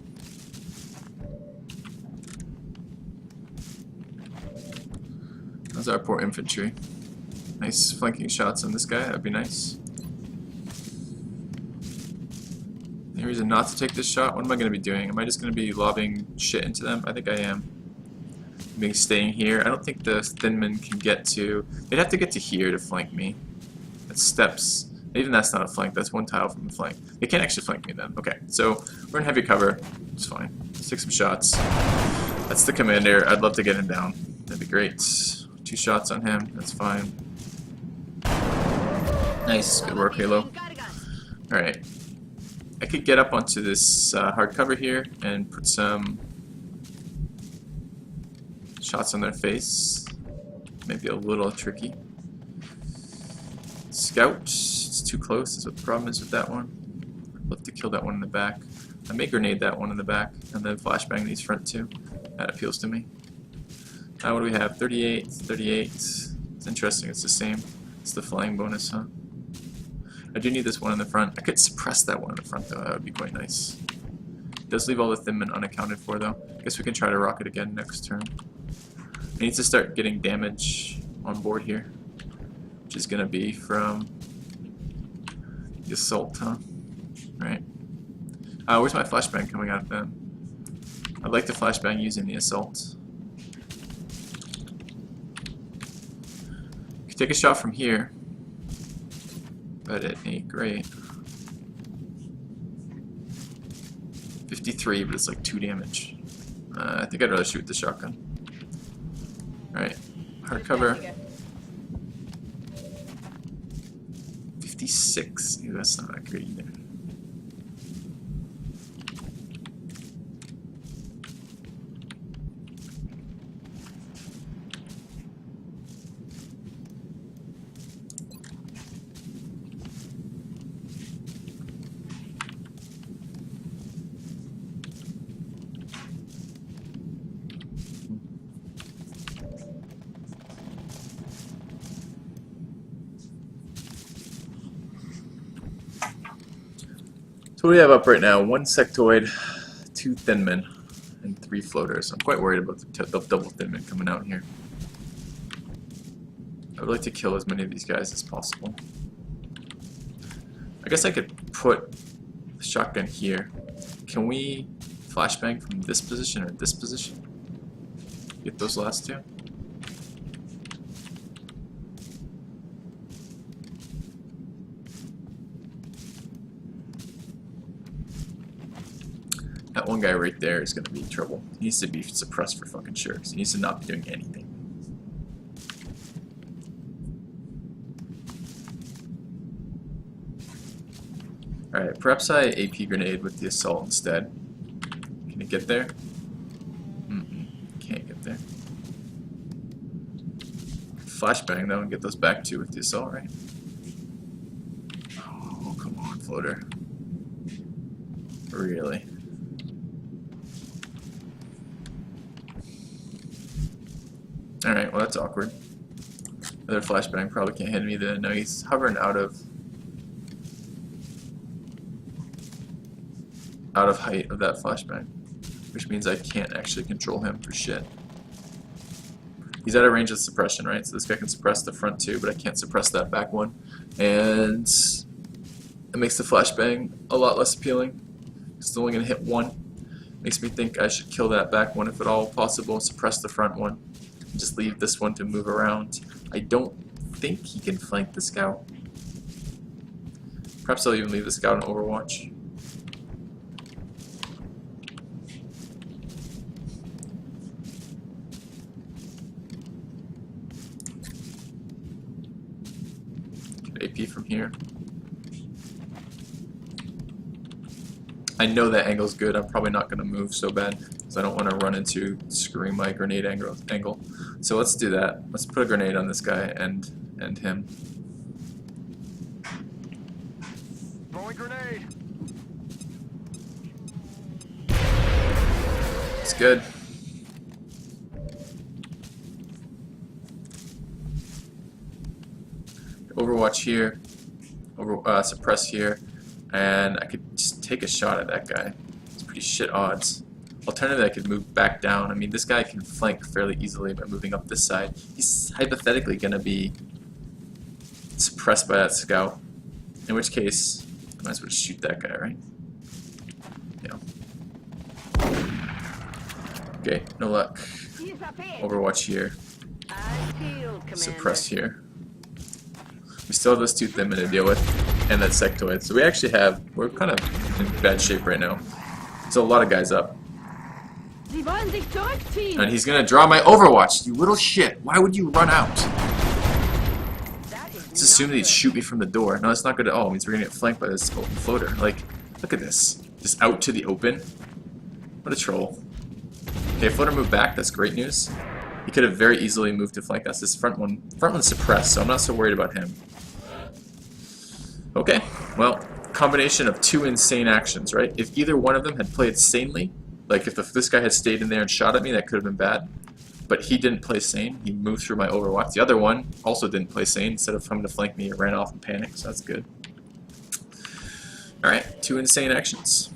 Those are poor infantry. Nice flanking shots on this guy. That'd be nice. Any reason not to take this shot? What am I going to be doing? Am I just going to be lobbing shit into them? I think I am. Maybe staying here. I don't think the Thinmen can get to... They'd have to get to here to flank me. That's steps. Even that's not a flank. That's one tile from the flank. They can't actually flank me then. Okay, so we're in heavy cover. It's fine. Let's take some shots. That's the commander. I'd love to get him down. That'd be great. 2 shots on him. That's fine. Nice. Good work, Halo. Alright. I could get up onto this hard cover here and put some shots on their face. Maybe a little tricky. Scout. It's too close is what the problem is with that one. I'd love to kill that one in the back. I may grenade that one in the back and then flashbang these front two. That appeals to me. What do we have? 38, 38. It's interesting. It's the same. It's the flying bonus, huh? I do need this one in the front. I could suppress that one in the front, though. That would be quite nice. It does leave all the Thinmen unaccounted for, though. I guess we can try to rock it again next turn. I need to start getting damage on board here, which is going to be from the assault, huh? Right. Where's my flashbang coming out of them? I'd like to flashbang using the assault. Could take a shot from here, but it ain't great. 53, but it's like 2 damage. I think I'd rather shoot the shotgun. Alright, hard cover. 56. Ew, that's not that great either. So what do we have up right now? 1 sectoid, 2 Thinmen, and 3 floaters. I'm quite worried about the double Thinmen coming out here. I would like to kill as many of these guys as possible. I guess I could put the shotgun here. Can we flashbang from this position or this position? Get those last 2? That one guy right there is going to be in trouble. He needs to be suppressed for fucking sure, because he needs to not be doing anything. Alright, perhaps I AP grenade with the assault instead. Can it get there? Can't get there. Flashbang though and get those back 2 with the assault, right? Oh, come on, floater. Really? Alright, well that's awkward. Another flashbang probably can't hit me then. No, he's hovering out of height of that flashbang, which means I can't actually control him for shit. He's out of range of suppression, right? So this guy can suppress the front 2, but I can't suppress that back one. And it makes the flashbang a lot less appealing. It's only going to hit 1. Makes me think I should kill that back one if at all possible, suppress the front one. Just leave this one to move around. I don't think he can flank the scout. Perhaps I'll even leave the scout on Overwatch. Get AP from here. I know that angle's good. I'm probably not going to move so bad because I don't want to run into screwing my grenade angle. So let's do that. Let's put a grenade on this guy and him. Throwing grenade. Let's good. Overwatch here, suppress here, and I could just take a shot at that guy. It's pretty shit odds. Alternatively, I could move back down. I mean, this guy can flank fairly easily by moving up this side. He's hypothetically going to be suppressed by that scout, in which case, I might as well just shoot that guy, right? Yeah. Okay, no luck. Overwatch here. Suppress here. We still have those two Thinmen to deal with, and that sectoid. So we're kind of in bad shape right now. There's a lot of guys up. And he's gonna draw my Overwatch, you little shit. Why would you run out? Let's assume that he'd shoot me from the door. No, that's not good at all. It means we're gonna get flanked by this open floater. Like, look at this. Just out to the open. What a troll. Okay, floater moved back, that's great news. He could have very easily moved to flank us. This front one's suppressed, so I'm not so worried about him. Okay, well, combination of two insane actions, right? If either one of them had played sanely, like if this guy had stayed in there and shot at me, that could have been bad. But he didn't play sane. He moved through my Overwatch. The other one also didn't play sane. Instead of coming to flank me, it ran off in panic, so that's good. Alright, two insane actions.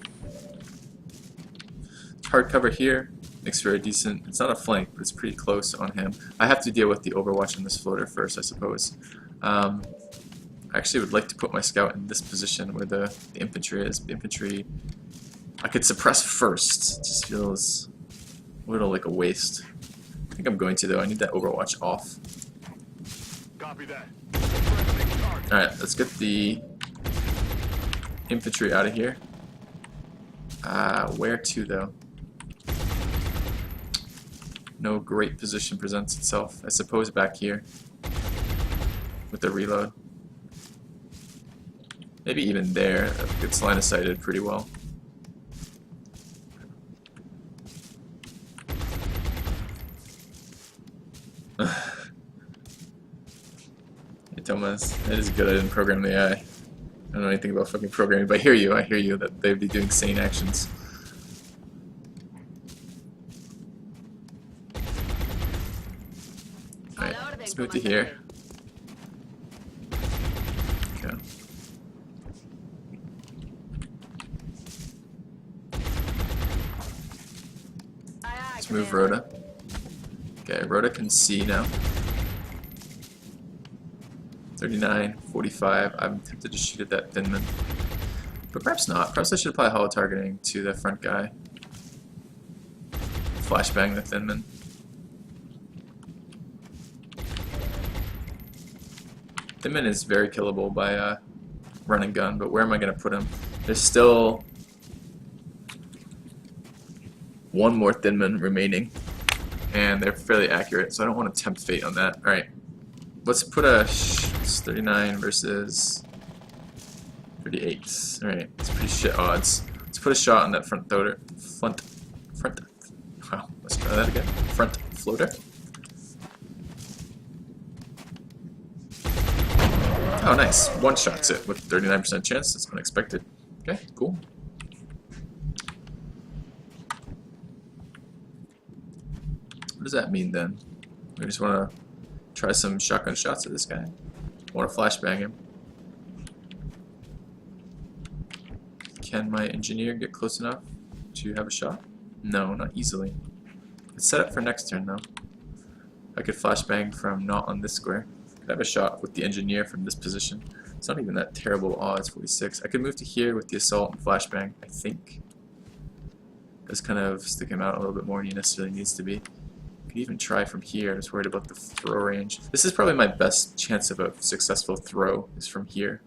Hard cover here. Looks very decent. It's not a flank, but it's pretty close on him. I have to deal with the Overwatch on this floater first, I suppose. I actually would like to put my scout in this position where the infantry is. The infantry, I could suppress first. It just feels a little like a waste. I think I'm going to, though. I need that Overwatch off.
Copy that.
Alright, let's get the infantry out of here. Where to, though? No great position presents itself. I suppose back here with the reload. Maybe even there. That gets line of sighted pretty well. Hey Thomas, it is good I didn't program the AI. I don't know anything about fucking programming, but I hear you that they'd be doing sane actions. Alright, let's move to here. Okay. Let's move Rhoda. Okay, Rhoda can see now. 39, 45. I'm tempted to shoot at that Thinman. But perhaps not. Perhaps I should apply hollow targeting to the front guy. Flashbang the Thinman. Thinman is very killable by run and gun, but where am I going to put him? There's still one more Thinman remaining, and they're fairly accurate, so I don't want to tempt fate on that. Alright, let's put a 39 versus 38. Alright, it's pretty shit odds. Let's put a shot on that front floater. Wow, let's try that again. Front floater. Oh, nice. One shots it with 39% chance. That's unexpected. Okay, cool. What does that mean then? We just want to try some shotgun shots at this guy. I want to flashbang him. Can my engineer get close enough to have a shot? No, not easily. It's set up for next turn though. I could flashbang from not on this square. Could have a shot with the engineer from this position. It's not even that terrible odds, 46. I could move to here with the assault and flashbang, I think. Just kind of stick him out a little bit more than he necessarily needs to be. Could even try from here. I'm just worried about the throw range. This is probably my best chance of a successful throw, is from here.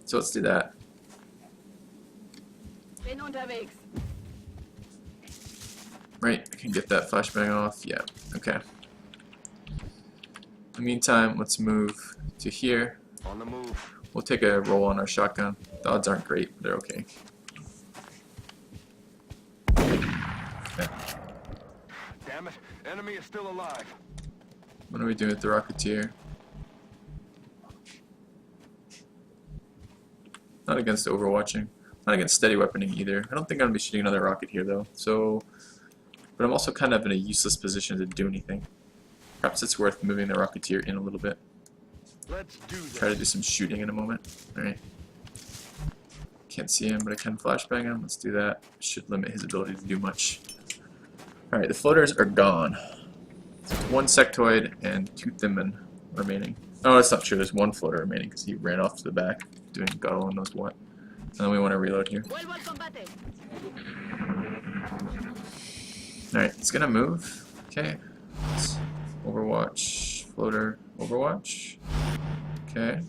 So let's do that.
Bin unterwegs.
Right, I can get that flashbang off. Yeah, okay. In the meantime, let's move to here.
On the move.
We'll take a roll on our shotgun. The odds aren't great, but they're okay. Okay.
Damn it, enemy is still alive.
What are we doing with the Rocketeer? Not against overwatching. Not against steady weaponing either. I don't think I'm going to be shooting another rocket here though. So, but I'm also kind of in a useless position to do anything. Perhaps it's worth moving the Rocketeer in a little bit.
Let's do this.
Try to do some shooting in a moment. Alright. Can't see him, but I can flashbang him. Let's do that. Should limit his ability to do much. Alright, the floaters are gone. So 1 sectoid and 2 Thinmen remaining. Oh, that's not true. There's 1 floater remaining because he ran off to the back doing God only knows what. And then we want to reload here.
Vuelvo al combate.
Alright, it's gonna move. Okay. Let's Overwatch. Floater. Overwatch. Okay.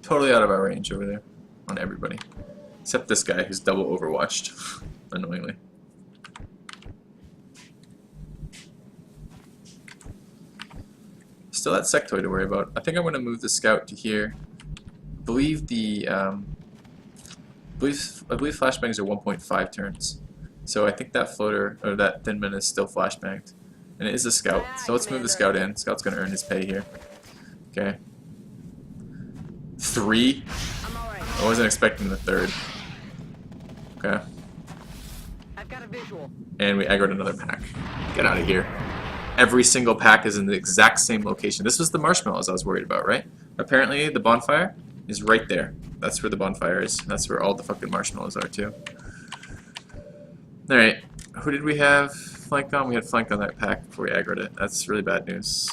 Totally out of our range over there. On everybody. Except this guy who's double overwatched. Annoyingly. Still that sectoid to worry about. I think I'm going to move the scout to here. I believe the I believe flashbangs are 1.5 turns. So I think that floater or that Thinman is still flashbanged. And it is a scout. So let's move the scout in. Scout's going to earn his pay here. Okay. 3?
I'm alright.
I wasn't expecting the 3rd. Okay.
I've got a visual.
And we aggroed another pack. Get out of here. Every single pack is in the exact same location. This was the marshmallows I was worried about, right? Apparently the bonfire is right there. That's where the bonfire is. That's where all the fucking marshmallows are too. Alright. Who did we have flank on? We had flank on that pack before we aggroed it. That's really bad news.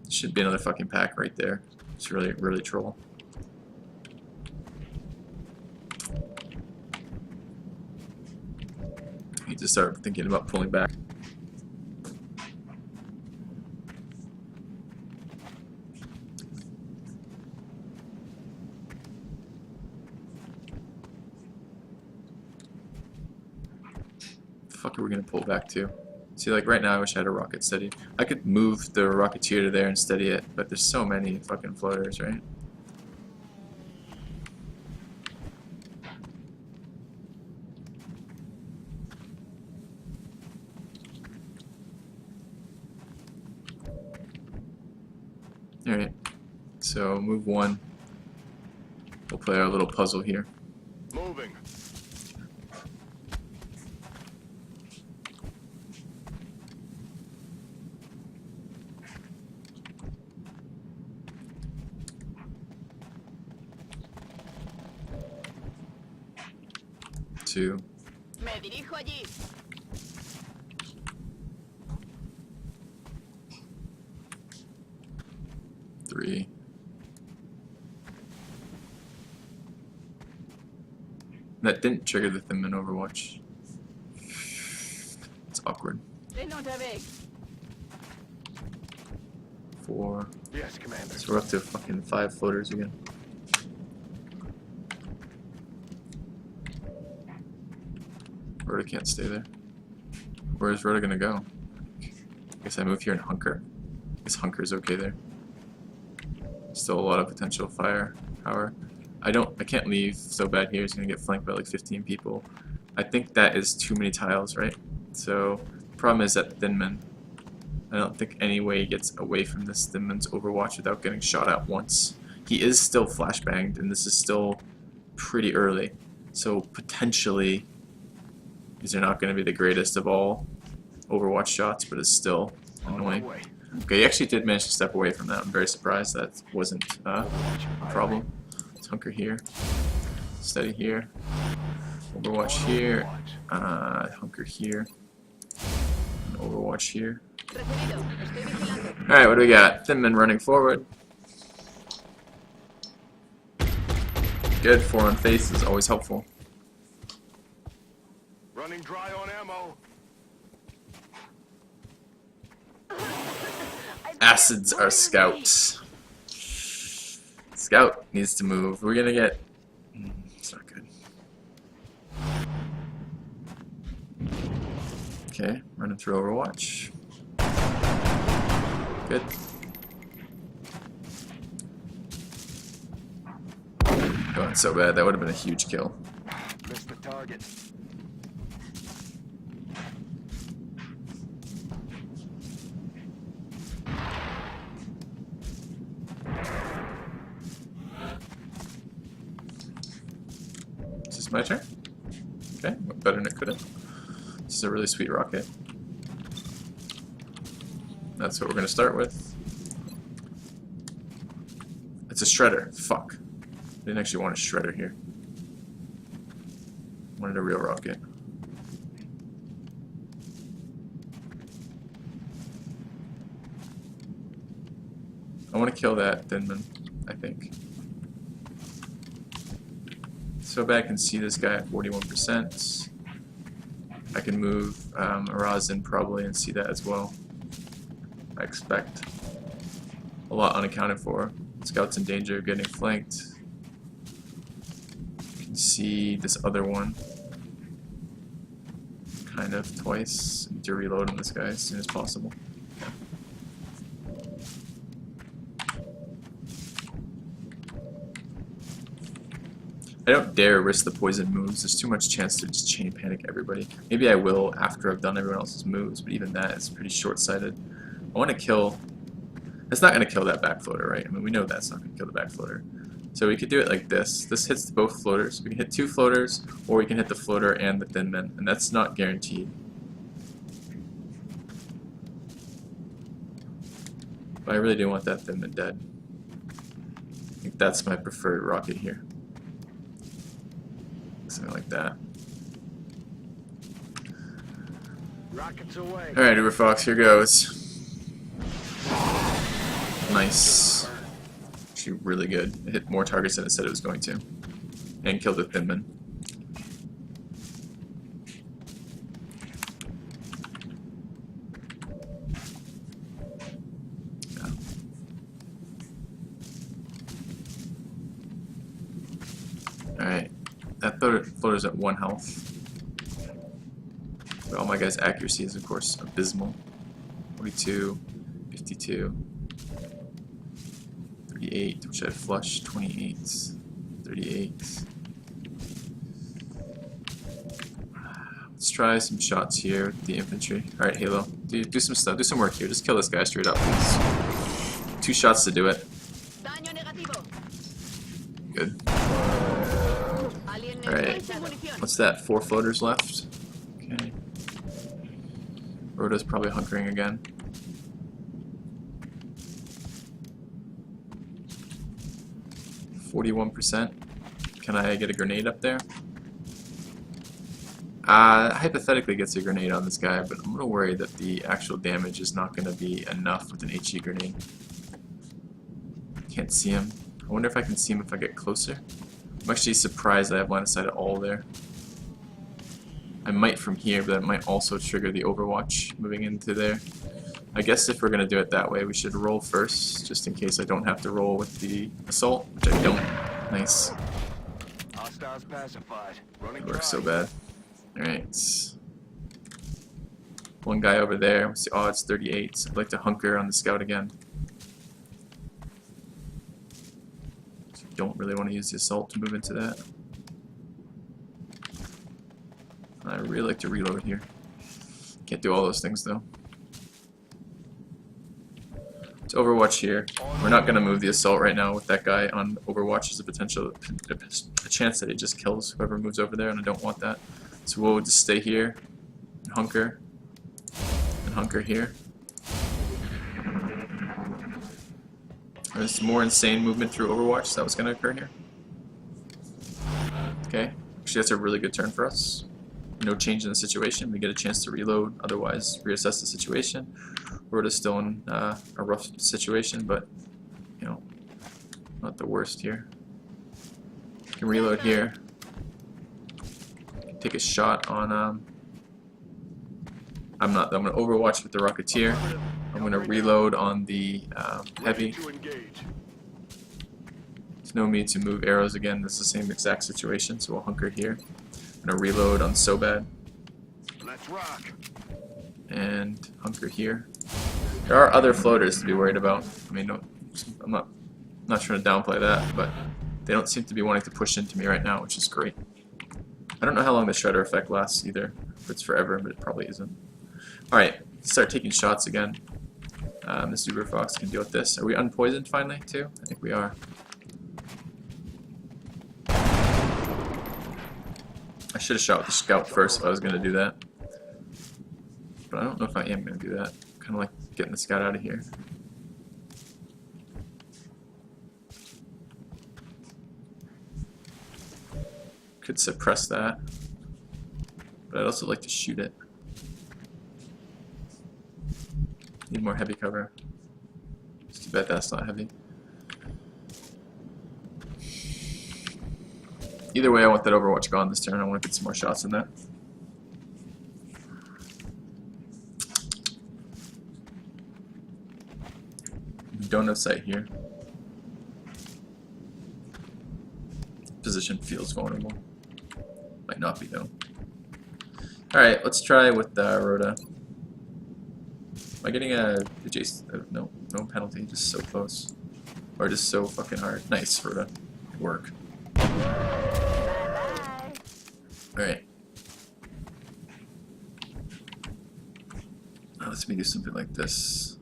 Should be another fucking pack right there. It's really, really troll. I need to start thinking about pulling back. The fuck are we gonna pull back to? See, like right now I wish I had a rocket steady. I could move the Rocketeer to there and steady it, but there's so many fucking floaters, right? Alright, so move 1. We'll play our little puzzle here.
Moving.
Two.
Me dirijo allí.
Three. That didn't trigger the Thinman Overwatch. It's awkward.
Bin unterwegs.
4.
Yes, Commander.
So we're up to fucking 5 floaters again. Rhoda can't stay there. Where is Rhoda gonna go? Guess I move here and hunker. Guess hunker's okay there. Still a lot of potential firepower. I can't leave so bad here. He's gonna get flanked by like 15 people. I think that is too many tiles, right? So the problem is that Thinman. I don't think any way he gets away from this Thinman's Overwatch without getting shot at once. He is still flashbanged, and this is still pretty early. So potentially these are not going to be the greatest of all Overwatch shots, but it's still annoying. Okay, he actually did manage to step away from that. I'm very surprised that wasn't a problem. Let's hunker here. Steady here. Overwatch here. Hunker here. And Overwatch here.
Recibido. Estoy vigilando.
Alright, what do we got? Thinman running forward. Good, 4 on face is always helpful.
Running dry on ammo.
Acids are scouts. Scout needs to move. We're gonna get... It's not good. Okay, running through Overwatch. Good. Going so bad, that would have been a huge kill.
Missed the target.
My turn? Okay, went better than it could have. This is a really sweet rocket. That's what we're going to start with. It's a shredder. Fuck. Didn't actually want a shredder here. Wanted a real rocket. I want to kill that Thinman, I think. So bad I can see this guy at 41%. I can move Araz in probably and see that as well. I expect. A lot unaccounted for. Scout's in danger of getting flanked. You can see this other one. Kind of twice. Need to reload on this guy as soon as possible. I don't dare risk the poison moves. There's too much chance to just chain panic everybody. Maybe I will after I've done everyone else's moves, but even that is pretty short-sighted. I want to kill... It's not going to kill that back floater, right? I mean, we know that's not going to kill the back floater. So we could do it like this. This hits both floaters. We can hit 2 floaters, or we can hit the floater and the thin men, and that's not guaranteed. But I really do want that thin men dead. I think that's my preferred rocket here. Something like that.
Rockets away.
Alright, Uber Fox, here goes. Nice. Actually, really good. It hit more targets than it said it was going to. And killed the Thinman. Yeah. Alright. That floater's at 1 health. But all my guys' accuracy is, of course, abysmal. 42, 52, 38, which I flush, 28, 38. Let's try some shots here with the infantry. Alright, Halo, do some stuff, do some work here. Just kill this guy straight up, please. 2 shots to do it.
Daño negativo.
Good.
Alien
Alright, what's that? 4 floaters left? Okay. Rhoda's probably hunkering again. %. Can I get a grenade up there? Hypothetically gets a grenade on this guy, but I'm gonna worry that the actual damage is not gonna be enough with an HE grenade. Can't see him. I wonder if I can see him if I get closer. I'm actually surprised I have line of sight at all there. I might from here, but that might also trigger the Overwatch moving into there. I guess if we're going to do it that way, we should roll first, just in case I don't have to roll with the assault, which I don't. Nice.
Hostiles pacified. Running
It works
dry.
so bad. Alright. One guy over there. What's the odds? 38. I'd like to hunker on the scout again. Don't really want to use the assault to move into that. I really like to reload here. Can't do all those things though. It's Overwatch here. We're not going to move the assault right now with that guy on Overwatch. There's a chance that he just kills whoever moves over there, and I don't want that. So we'll just stay here and hunker here. There's more insane movement through Overwatch that was going to occur here. Okay, actually that's a really good turn for us. No change in the situation. We get a chance to reload, otherwise reassess the situation. Rhoda's still in a rough situation, but you know, not the worst here. Can reload here. Take a shot on. I'm gonna Overwatch with the Rocketeer. I'm gonna reload on the heavy.
Ready to engage.
There's no need to move arrows again. This is the same exact situation, so we'll hunker here. I'm gonna reload on So Bad
Let's rock.
and hunker here. There are other floaters to be worried about. I mean, no, I'm not trying to downplay that, but they don't seem to be wanting to push into me right now, which is great. I don't know how long the shredder effect lasts either. If it's forever, but it probably isn't. Alright, start taking shots again. This Uber Fox can deal with this. Are we unpoisoned finally, too? I think we are. I should have shot with the scout first if I was going to do that. But I don't know if I am going to do that. Kind of like getting the scout out of here. Could suppress that. But I'd also like to shoot it. Need more heavy cover. It's too bad that's not heavy. Either way, I want that Overwatch gone this turn. I want to get some more shots in that. Don't have sight here. Position feels vulnerable. Might not be though. Alright, let's try with Rhoda. Am I getting a adjacent? No penalty, just so close. Or just so fucking hard. Nice, Rhoda. Good work. Alright. Now let's do something like this.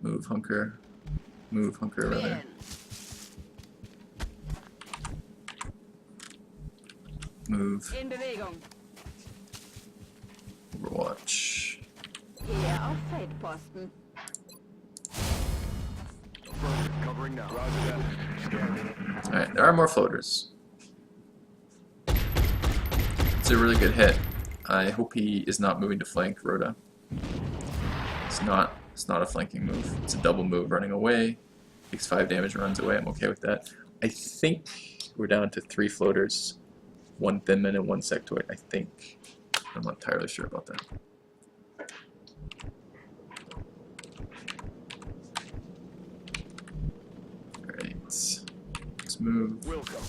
Move, hunker. Move, hunker, rather. Move.
In Bewegung.
Overwatch.
Hier auf Feldposten.
Affirmative. Covering now. Roger that. Scanning.
Alright, there are more floaters. It's a really good hit. I hope he is not moving to flank Rhoda. It's not a flanking move. It's a double move running away. Takes 5 damage, runs away. I'm okay with that. I think we're down to 3 floaters. 1 thin man and 1 sectoid, I think. I'm not entirely sure about that. Alright. Let's move.
Wilco.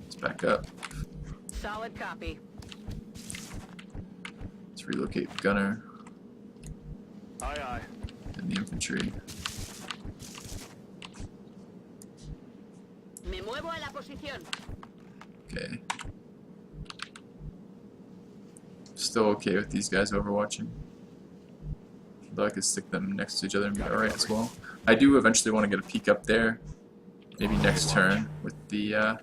Let's back up.
Solid copy.
Let's relocate the gunner
Aye, aye.
and the infantry.
Me muevo a la posición.
Okay. Still okay with these guys overwatching. Though I could stick them next to each other and be alright as well. I do eventually want to get a peek up there. Maybe next turn with the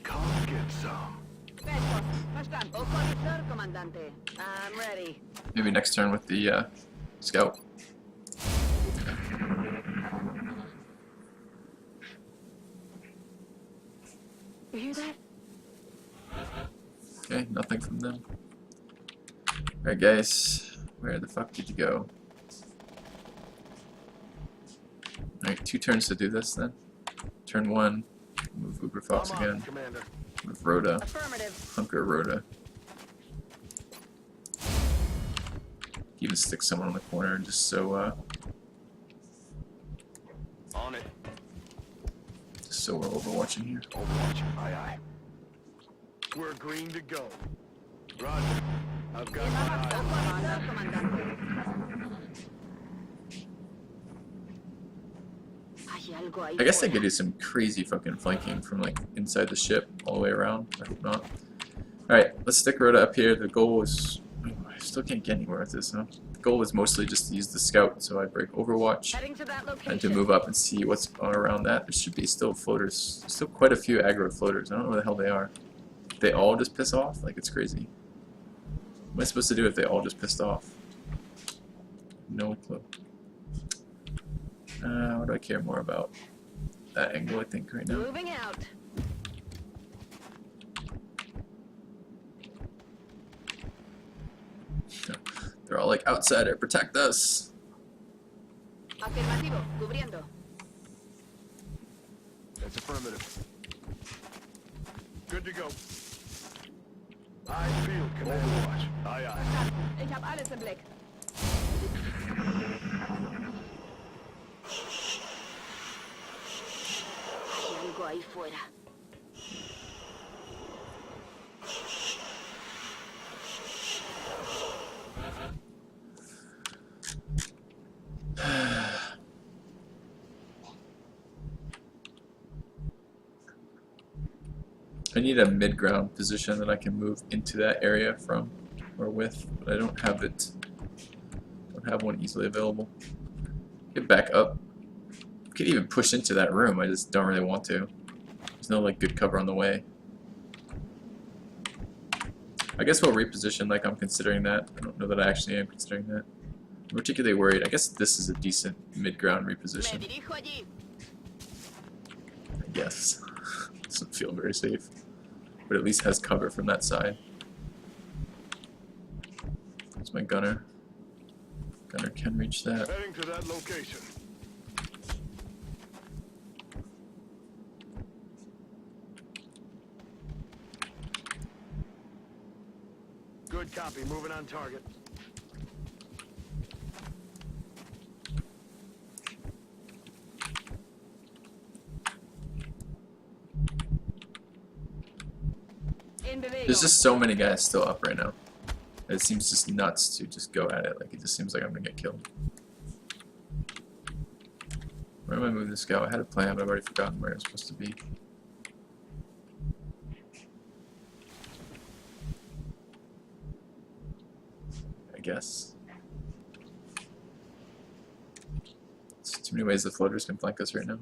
Come get some.
Feldposten. Verstanden. Au corridor, comandante. I'm ready.
maybe next turn with the scout.
You hear that?
Okay, nothing from them. Alright guys, where the fuck did you go? Alright, 2 turns to do this then. Turn 1, move Uber Fox
I'm on,
again.
Commander.
Move Rhoda,
Affirmative.
hunker Rhoda. Even stick someone on the corner just so
On it.
we're overwatching here.
Overwatch. Aye, aye. We're green to go. Roger. I've got my
Au
eye.
corridor, comandante. Hay algo ahí
I guess I
fuera.
could do some crazy fucking flanking from like inside the ship all the way around. I hope not. Alright, let's stick Rhoda up here. The goal is... I still can't get anywhere with this, huh? The goal is mostly just to use the scout, so I break Overwatch
Heading to that location.
and to move up and see what's around that. There should be still floaters. Still quite a few aggro floaters. I don't know where the hell they are. They all just piss off? Like, it's crazy. What am I supposed to do if they all just pissed off? No clue. What do I care more about? That angle, I think, right now.
Moving out.
They're all like, outsider, protect us!
Afirmativo. Cubriendo.
That's affirmative. Good to go. I feel Commander. Watch. Aye, aye.
Ich hab alles im Blick. Hay algo ahí fuera.
I need a mid-ground position that I can move into that area from, or with, but I don't have it. Don't have one easily available. Get back up. Could even push into that room, I just don't really want to. There's no like good cover on the way. I guess we'll reposition like I'm considering that. I don't know that I actually am considering that. I'm particularly worried. I guess this is a decent mid-ground reposition. I guess. Doesn't feel very safe. But at least has cover from that side. There's my gunner. Gunner can reach that.
Heading to that location. Good copy. Moving on target.
There's just so many guys still up right now. It seems just nuts to just go at it. Like, it just seems like I'm gonna get killed. Where am I moving this guy? I had a plan, but I've already forgotten where it's supposed to be. I guess. There's too many ways the floaters can flank us right now.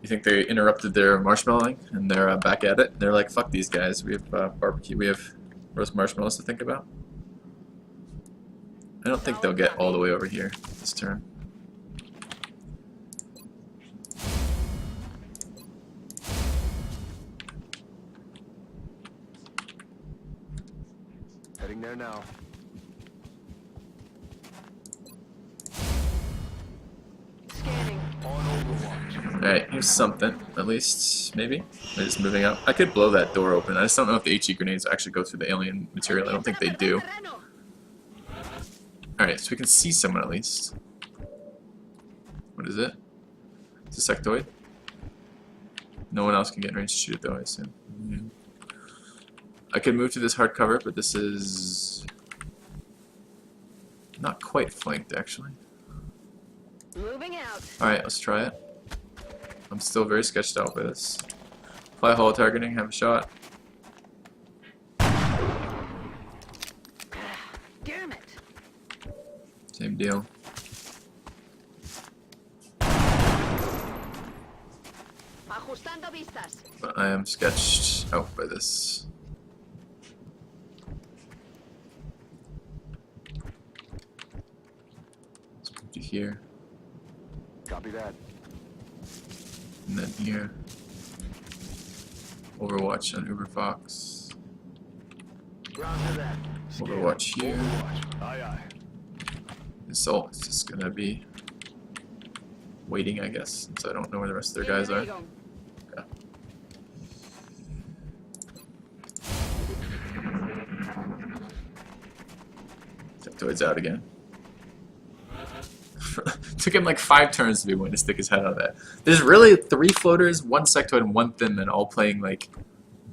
You think they interrupted their marshmallowing and they're back at it? They're like, fuck these guys. We have barbecue. We have roast marshmallows to think about. I don't think they'll get all the way over here this turn.
Heading there now.
Scanning.
On Overwatch.
Alright, here's something, at least, maybe. They're just moving up. I could blow that door open. I just don't know if the HE grenades actually go through the alien material. I don't think they do. Alright, so we can see someone at least. What is it? It's a sectoid. No one else can get in range to shoot it though, I assume. I could move to this hard cover, but this is not quite flanked actually.
Moving out.
Alright, let's try it. I'm still very sketched out by this. Fly hole targeting, have a shot.
Damn it.
Same deal.
Ajustando vistas.
But I am sketched out by this. Let's move to here.
Copy that.
And then here. Overwatch on Uber Fox.
Roger that.
Overwatch here.
Overwatch. Aye, aye.
This ult is just gonna be waiting, I guess, since I don't know where the rest of their guys are. Yeah. Sectoid's out again. Took him like 5 turns to be willing to stick his head out of that. There's really 3 floaters, 1 sectoid, and 1 thin man all playing like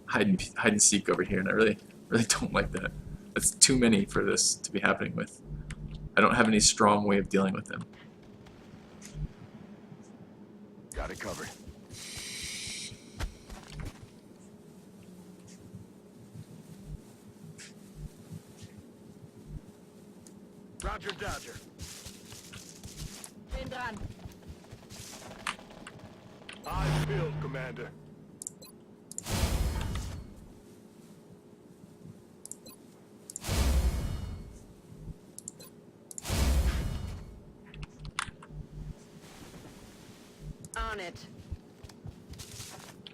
hide and seek over here, and I really don't like that. That's too many for this to be happening with. I don't have any strong way of dealing with them.
Got it covered. Roger, Dodger.
Vendrán.
Eyes peeled, Commander.
On it.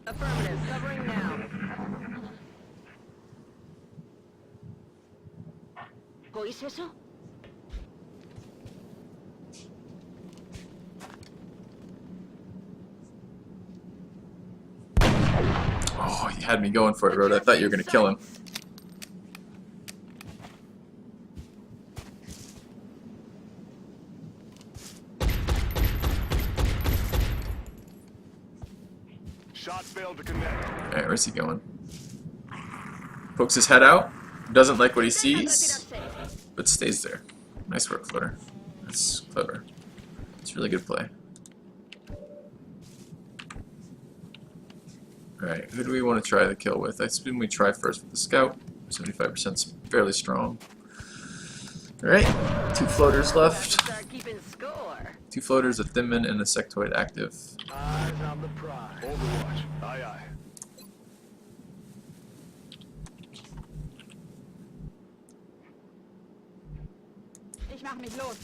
Affirmative. Covering now. ¿Oís eso?
Oh, you had me going for it, Rhoda. I thought you were going to kill him.
Shot failed to connect.
Alright, where's he going? Pokes his head out. Doesn't like what he sees, but stays there. Nice work, Flutter. That's clever. It's really good play. Alright, who do we want to try the kill with? I assume we try first with the scout. 75% is fairly strong. Alright, 2 floaters left.
Start keeping score.
2 floaters, a Thinman, and a sectoid active.
Eyes on the prize. Overwatch. Aye, aye.
Ich mach mich los.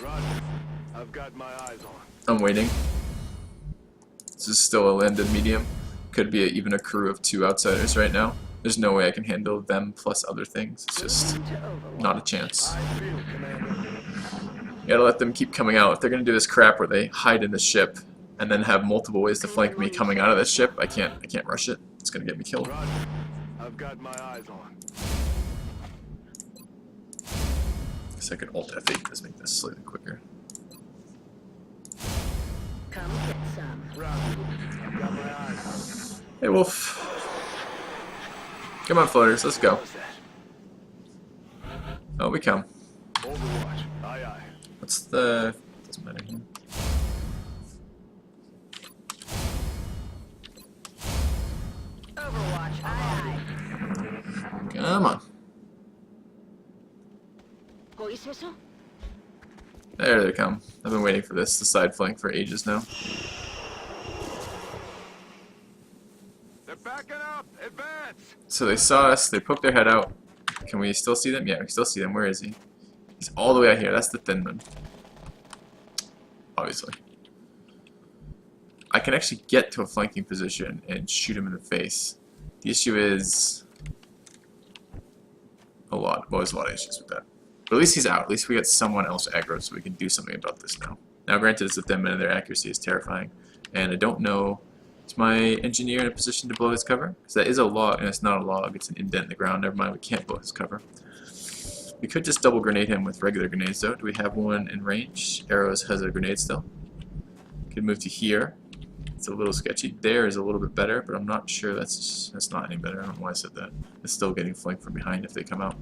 Roger. I've got my eyes on.
I'm waiting. This is still a landed medium. Could be even a crew of 2 outsiders right now. There's no way I can handle them plus other things. It's just not a chance.
I feel, Commander.
You gotta let them keep coming out. If they're gonna do this crap where they hide in the ship and then have multiple ways to flank me coming out of the ship, I can't rush it. It's gonna get me killed.
Roger. I've got my eyes on.
Guess I could Alt F8 to make this slightly quicker.
Come get some.
Roger. I've got my eyes
Hey Wolf. Come on floaters, let's go. Oh, we come.
on. Overwatch. Aye, aye.
What's the... doesn't matter here.
Overwatch. Aye,
Come on.
aye. ¿Oís eso?
There they come. I've been waiting for this, the side flank, for ages now.
They're backing up. Advance.
So they saw us, they poked their head out. Can we still see them? Yeah, we can still see them. Where is he? He's all the way out here. That's the Thinman. Obviously. I can actually get to a flanking position and shoot him in the face. The issue is there's a lot of issues with that. But at least he's out. At least we got someone else aggro so we can do something about this now. Now granted it's a Thinman and their accuracy is terrifying. And I don't know, is my engineer in a position to blow his cover? Because that is a log, and it's not a log, it's an indent in the ground. Never mind, we can't blow his cover. We could just double grenade him with regular grenades though. Do we have one in range? Arrows has a grenade still. Could move to here. It's a little sketchy. There is a little bit better, but I'm not sure that's not any better. I don't know why I said that. It's still getting flanked from behind if they come out.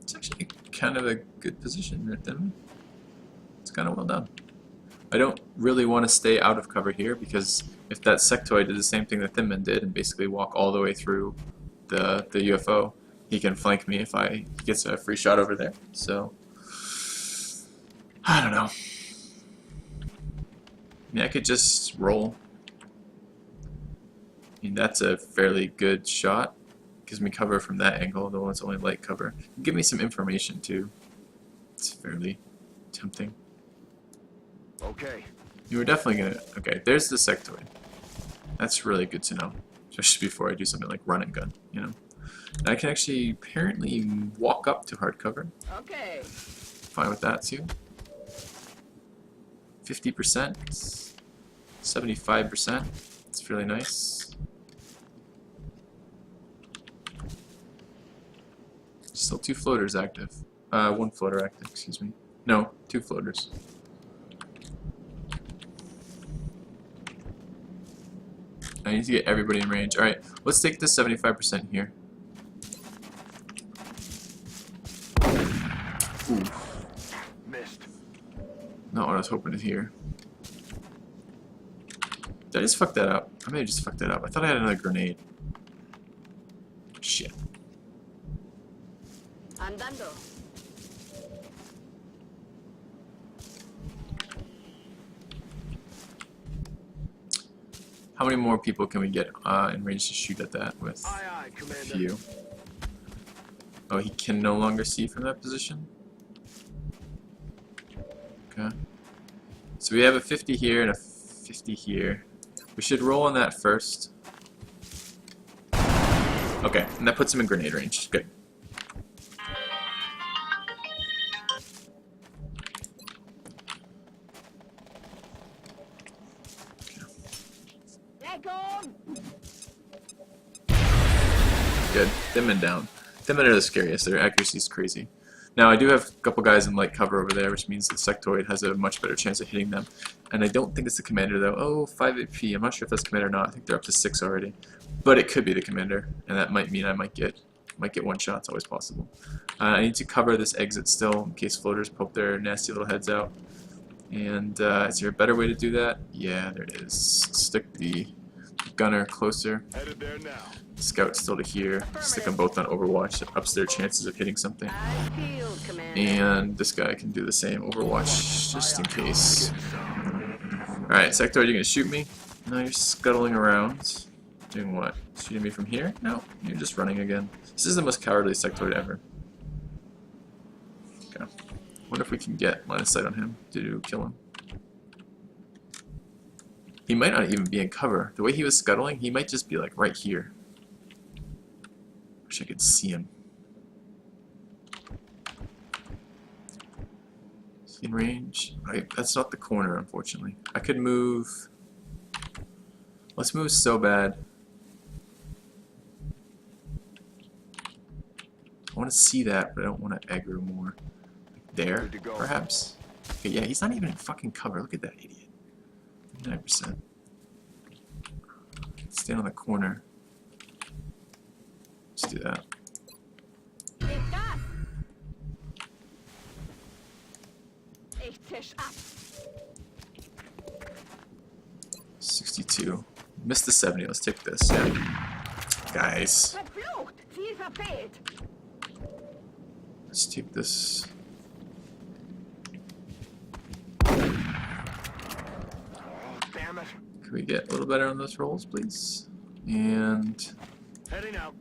It's actually kind of a good position right there. It's kind of well done. I don't really want to stay out of cover here because if that sectoid did the same thing that Thinman did and basically walk all the way through the UFO, he can flank me if he gets a free shot over there. So, I don't know. I mean, I could just roll. I mean, that's a fairly good shot. Gives me cover from that angle, though it's only light cover. Give me some information too. It's fairly tempting.
Okay.
You were definitely gonna... Okay, there's the sectoid. That's really good to know. Just before I do something like run and gun, you know. And I can actually apparently walk up to hard cover.
Okay.
Fine with that too. 50%, 75%. It's really nice. Still 2 floaters active. 1 floater active, excuse me. No, 2 floaters. I need to get everybody in range. Alright, let's take the 75% here. Ooh.
Missed.
Not what I was hoping to hear. Did I just fuck that up? I may have just fucked that up. I thought I had another grenade. Shit.
Andando.
How many more people can we get in range to shoot at that with?
Aye, aye,
A
Commander.
few. Oh, he can no longer see from that position? Okay. So we have a 50 here and a 50 here. We should roll on that first. Okay, and that puts him in grenade range. Good. Good. Thinman down. Thinman are the scariest. Their accuracy is crazy. Now, I do have a couple guys in light cover over there, which means the sectoid has a much better chance of hitting them. And I don't think it's the commander, though. Oh, 5 AP. I'm not sure if that's commander or not. I think they're up to 6 already. But it could be the commander, and that might mean I might get Might get one shot, it's always possible. I need to cover this exit still in case floaters poke their nasty little heads out. And is there a better way to do that? Yeah, there is. Stick the gunner closer.
Headed there now.
Scout still to here. Stick them both on Overwatch. That ups their chances of hitting something.
I feel, Commander.
And this guy can do the same. Overwatch, just in case. Alright, Sectoid, you're gonna shoot me? No, you're scuttling around. Doing what? Shooting me from here? No, you're just running again. This is the most cowardly Sectoid ever. Okay. Wonder if we can get line of sight on him to kill him. He might not even be in cover. The way he was scuttling, he might just be like right here. Wish I could see him. Is he in range? That's not the corner, unfortunately. I could move. Let's move so bad. I want to see that, but I don't want to aggro more. There, perhaps? Okay, yeah, he's not even in fucking cover. Look at that idiot. 9%. Stand on the corner. Let's do that. 62. Missed the 70. Let's take this. Yeah. Guys. Let's take this.
Damn it.
Can we get a little better on those rolls, please? And
Heading out.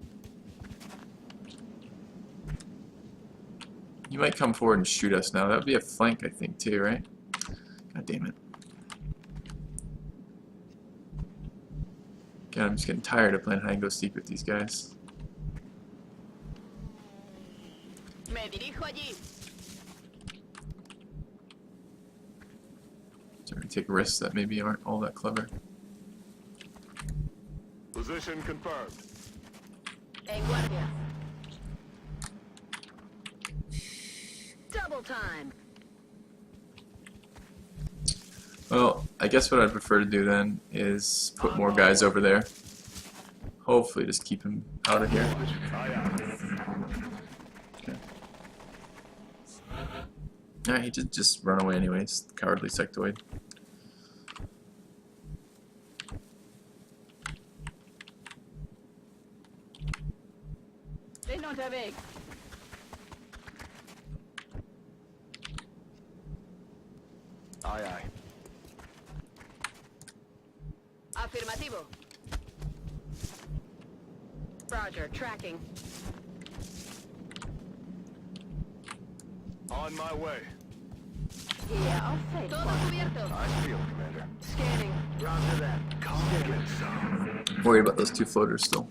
you might come forward and shoot us now. That would be a flank, I think, too, right? God damn it. God, I'm just getting tired of playing hide and go seek with these guys.
Me dirijo allí.
So we take risks that maybe aren't all that clever.
Position confirmed.
En guardia. Double time.
Well, I guess what I'd prefer to do then is put more guys over there. Hopefully just keep him out of here. Okay. Alright, he just run away anyways, cowardly sectoid.
They don't have egg.
Aye, aye.
Afirmativo. Roger, tracking.
On my way.
Yeah, I'll say. Todo cubierto.
I feel, Commander.
Scanning.
Roger that. Come get some.
Worried about those two floaters still.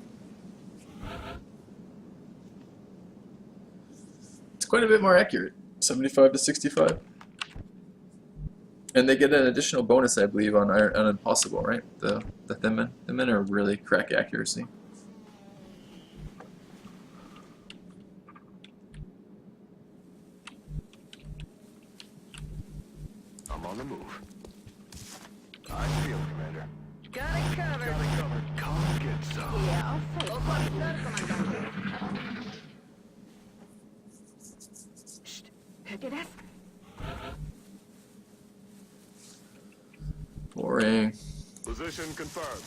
It's quite a bit more accurate. 75 to 65. And they get an additional bonus, I believe, on Impossible, right? The Thin Men. Thin Men are really crack accuracy.
I'm on the move. I feel, Commander.
Got it covered.
Got it covered. Come get some.
Yeah, I'll say. Ojo avisar, comandante. Shh. ¿Qué
Boring.
Position confirmed.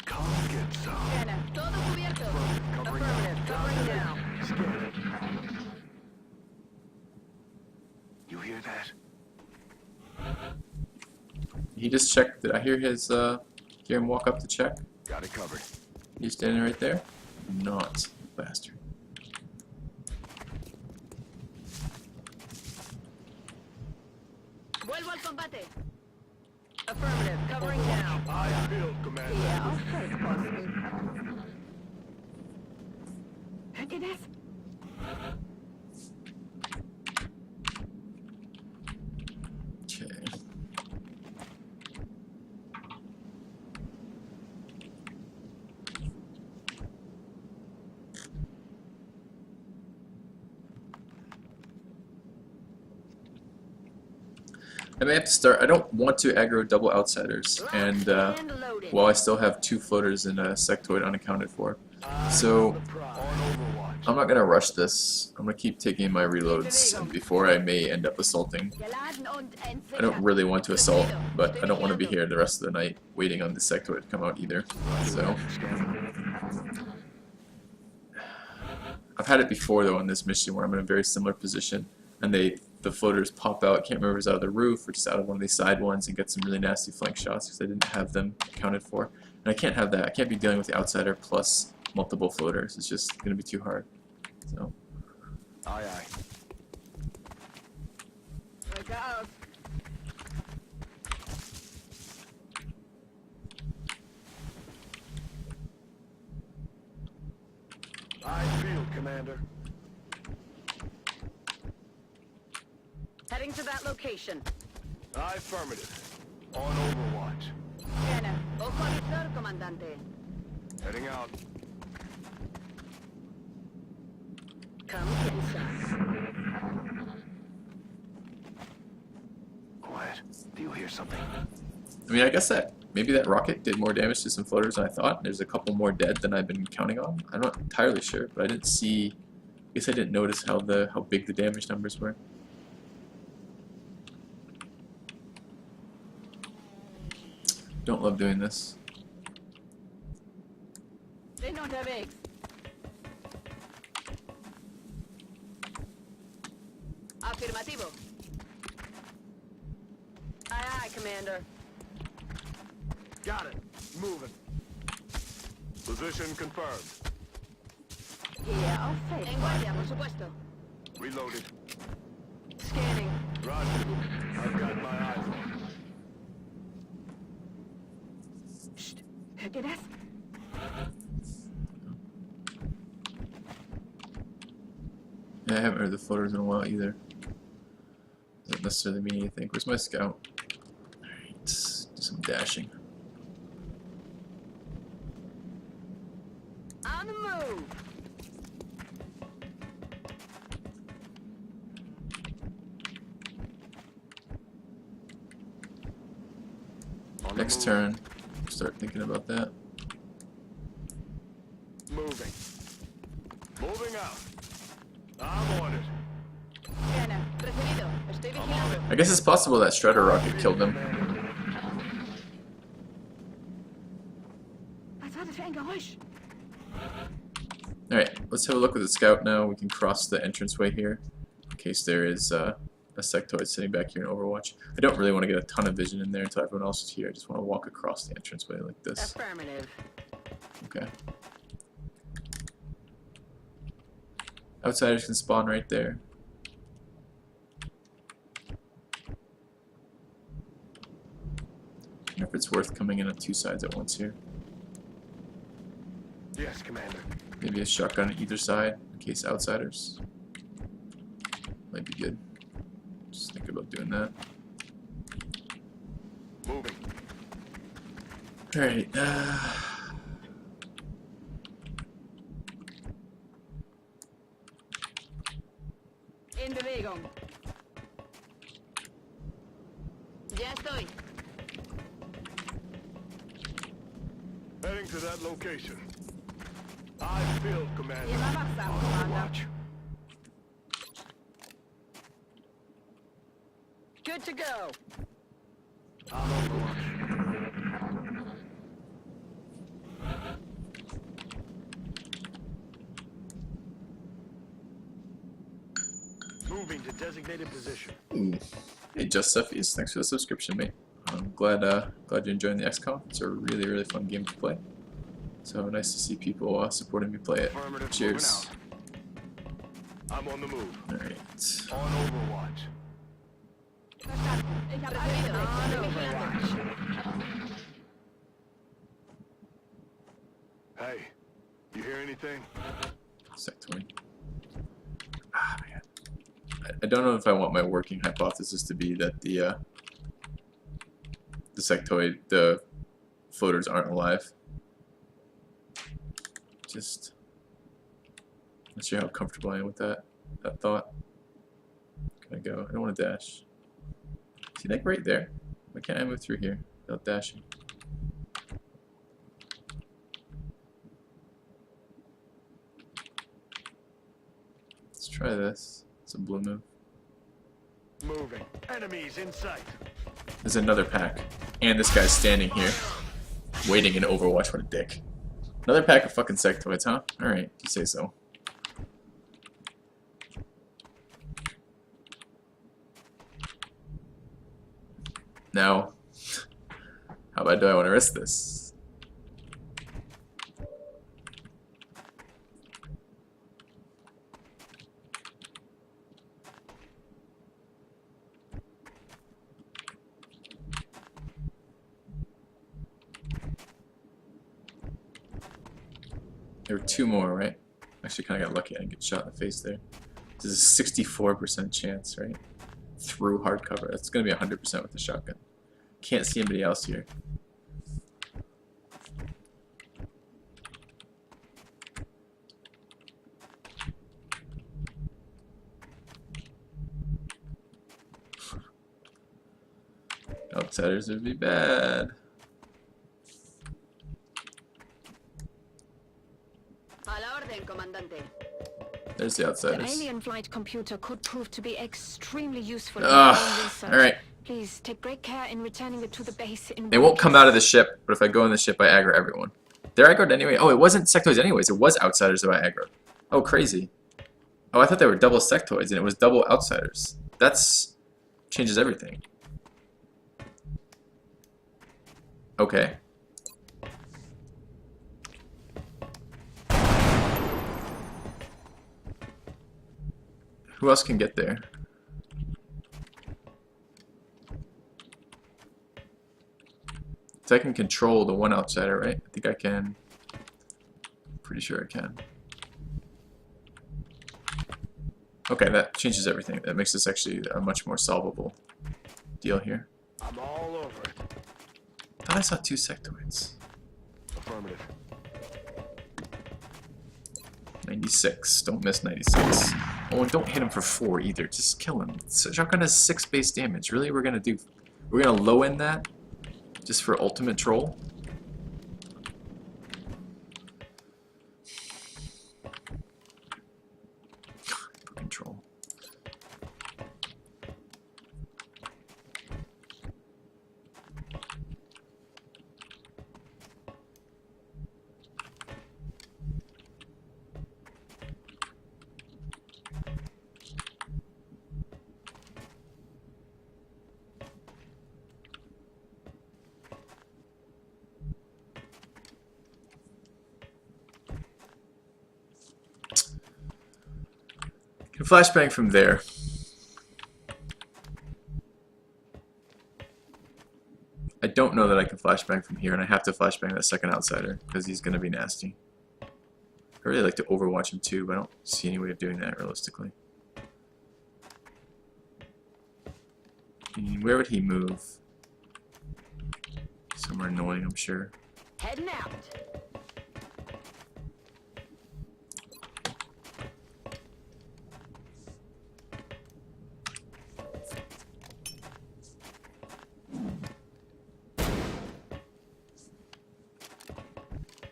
Come get some.
Scanner. Todo cubierto.
Covering
Affirmative. Covering now.
Scan it. You hear that?
He just checked. Did I hear him walk up to check?
Got it covered.
He's standing right there? Not, bastard.
Vuelvo al combate. Affirmative. Covering now.
I feel, Commander.
Yeah, I'll say, Boston. ¿Qué
Okay. I may have to start. I don't want to aggro double outsiders, and while I still have two floaters and a sectoid unaccounted for. So
On Overwatch.
I'm not gonna rush this. I'm gonna keep taking my reloads, and before I may end up assaulting.
Geladen und
I don't really want to assault,
Preferido.
but I
Estoy
don't want to be
vigilando.
here the rest of the night waiting on the sector to come out either. So I've had it before though on this mission where I'm in a very similar position, and the floaters pop out. I can't remember if it was out of the roof or just out of one of these side ones, and get some really nasty flank shots because I didn't have them accounted for. And I can't have that. I can't be dealing with the outsider plus multiple floaters. It's just gonna be too hard. So.
Aye, aye.
Here goes.
I field, Commander.
Heading to that location.
Affirmative. On Overwatch.
Bien. Ojo al visor, comandante.
Heading out.
Come inside.
Quiet. Do you hear something?
I mean, I guess that maybe that rocket did more damage to some floaters than I thought. There's a couple more dead than I've been counting on. I'm not entirely sure, but I didn't see. I guess I didn't notice how big the damage numbers were. Don't love doing this.
Bin unterwegs. Afirmativo. Aye, aye, Commander.
Got it. Moving. Position confirmed.
Here, auf Feld. En guardia, por supuesto.
Reloaded.
Scanning.
Roger. I've got my eyes on.
Psst. Hört ihr das?
Yeah, I haven't heard the floaters in a while either. Doesn't necessarily mean anything. Where's my scout? Alright, do some dashing.
On the move.
On the
Next
move.
turn, start thinking about that.
Moving. Moving out. I'm on it.
Bien. Recibido. Estoy vigilando.
I guess it's possible that Shredder rocket killed them.
Was war das für ein Geräusch?
Alright, let's have a look at the scout now. We can cross the entranceway here in case there is a sectoid sitting back here in Overwatch. I don't really want to get a ton of vision in there until everyone else is here. I just want to walk across the entranceway like this.
Affirmative.
Okay. Outsiders can spawn right there. I wonder if it's worth coming in on two sides at once here.
Yes, Commander.
Maybe a shotgun on either side in case outsiders. Might be good. Just think about doing that.
Moving.
Alright,
In Bewegung. Ya estoy.
Heading to that location. I field, Commander.
Lleva avanzado,
On
Commander.
Overwatch.
Good to go.
On Overwatch. Moving to designated position.
ooh. Hey, Just Suffies, thanks for the subscription, mate. I'm glad you're enjoying the XCOM. It's a really, really fun game to play. So nice to see people supporting me play it.
Affirmative.
Cheers.
Moving out. I'm on the move.
Alright.
On Overwatch.
Verstanden. Ich habe Recibido. Estoy vigilando.
Hey, you hear anything?
Sectoid. Ah, man. I don't know if I want my working hypothesis to be that the sectoid, the floaters aren't alive. Just not sure how comfortable I am with that thought. Can I go? I don't want to dash. See, like right there. Why can't I move through here without dashing? try this. It's a blue move.
Moving. Enemies in sight.
There's another pack. And this guy's standing here. Waiting in Overwatch. What a dick. Another pack of fucking sectoids, huh? Alright, you say so. Now, how bad do I want to risk this? There were two more, right? Actually, kind of got lucky. I didn't get shot in the face there. This is a 64% chance, right? Through hard cover. That's going to be 100% with the shotgun. Can't see anybody else here. Outsiders would be bad.
A la orden, comandante.
There's the
The
outsiders.
alien flight computer could prove to be extremely useful in
Ugh,
our own research.
alright.
Please take great care in returning it to the base in
They won't come out of the ship, but if I go in the ship, I aggro everyone. They're aggroed anyway. Oh, it wasn't sectoids anyways. It was outsiders that I aggroed. Oh, crazy. Oh, I thought they were double sectoids, and it was double outsiders. That's changes everything. Okay. Who else can get there? So I can control the one outsider, right? I think I can. Pretty sure I can. Okay, that changes everything. That makes this actually a much more solvable deal here.
I'm all over it.
I thought I saw two sectoids.
Affirmative.
96. Don't miss 96. Oh, and don't hit him for 4 either. Just kill him. Shotgun has 6 base damage. Really? We're gonna low end that? Just for ultimate troll? Control. Can flashbang from there. I don't know that I can flashbang from here, and I have to flashbang that second outsider, because he's going to be nasty. I really like to overwatch him too, but I don't see any way of doing that realistically. Where would he move? Somewhere annoying, I'm sure.
Heading out.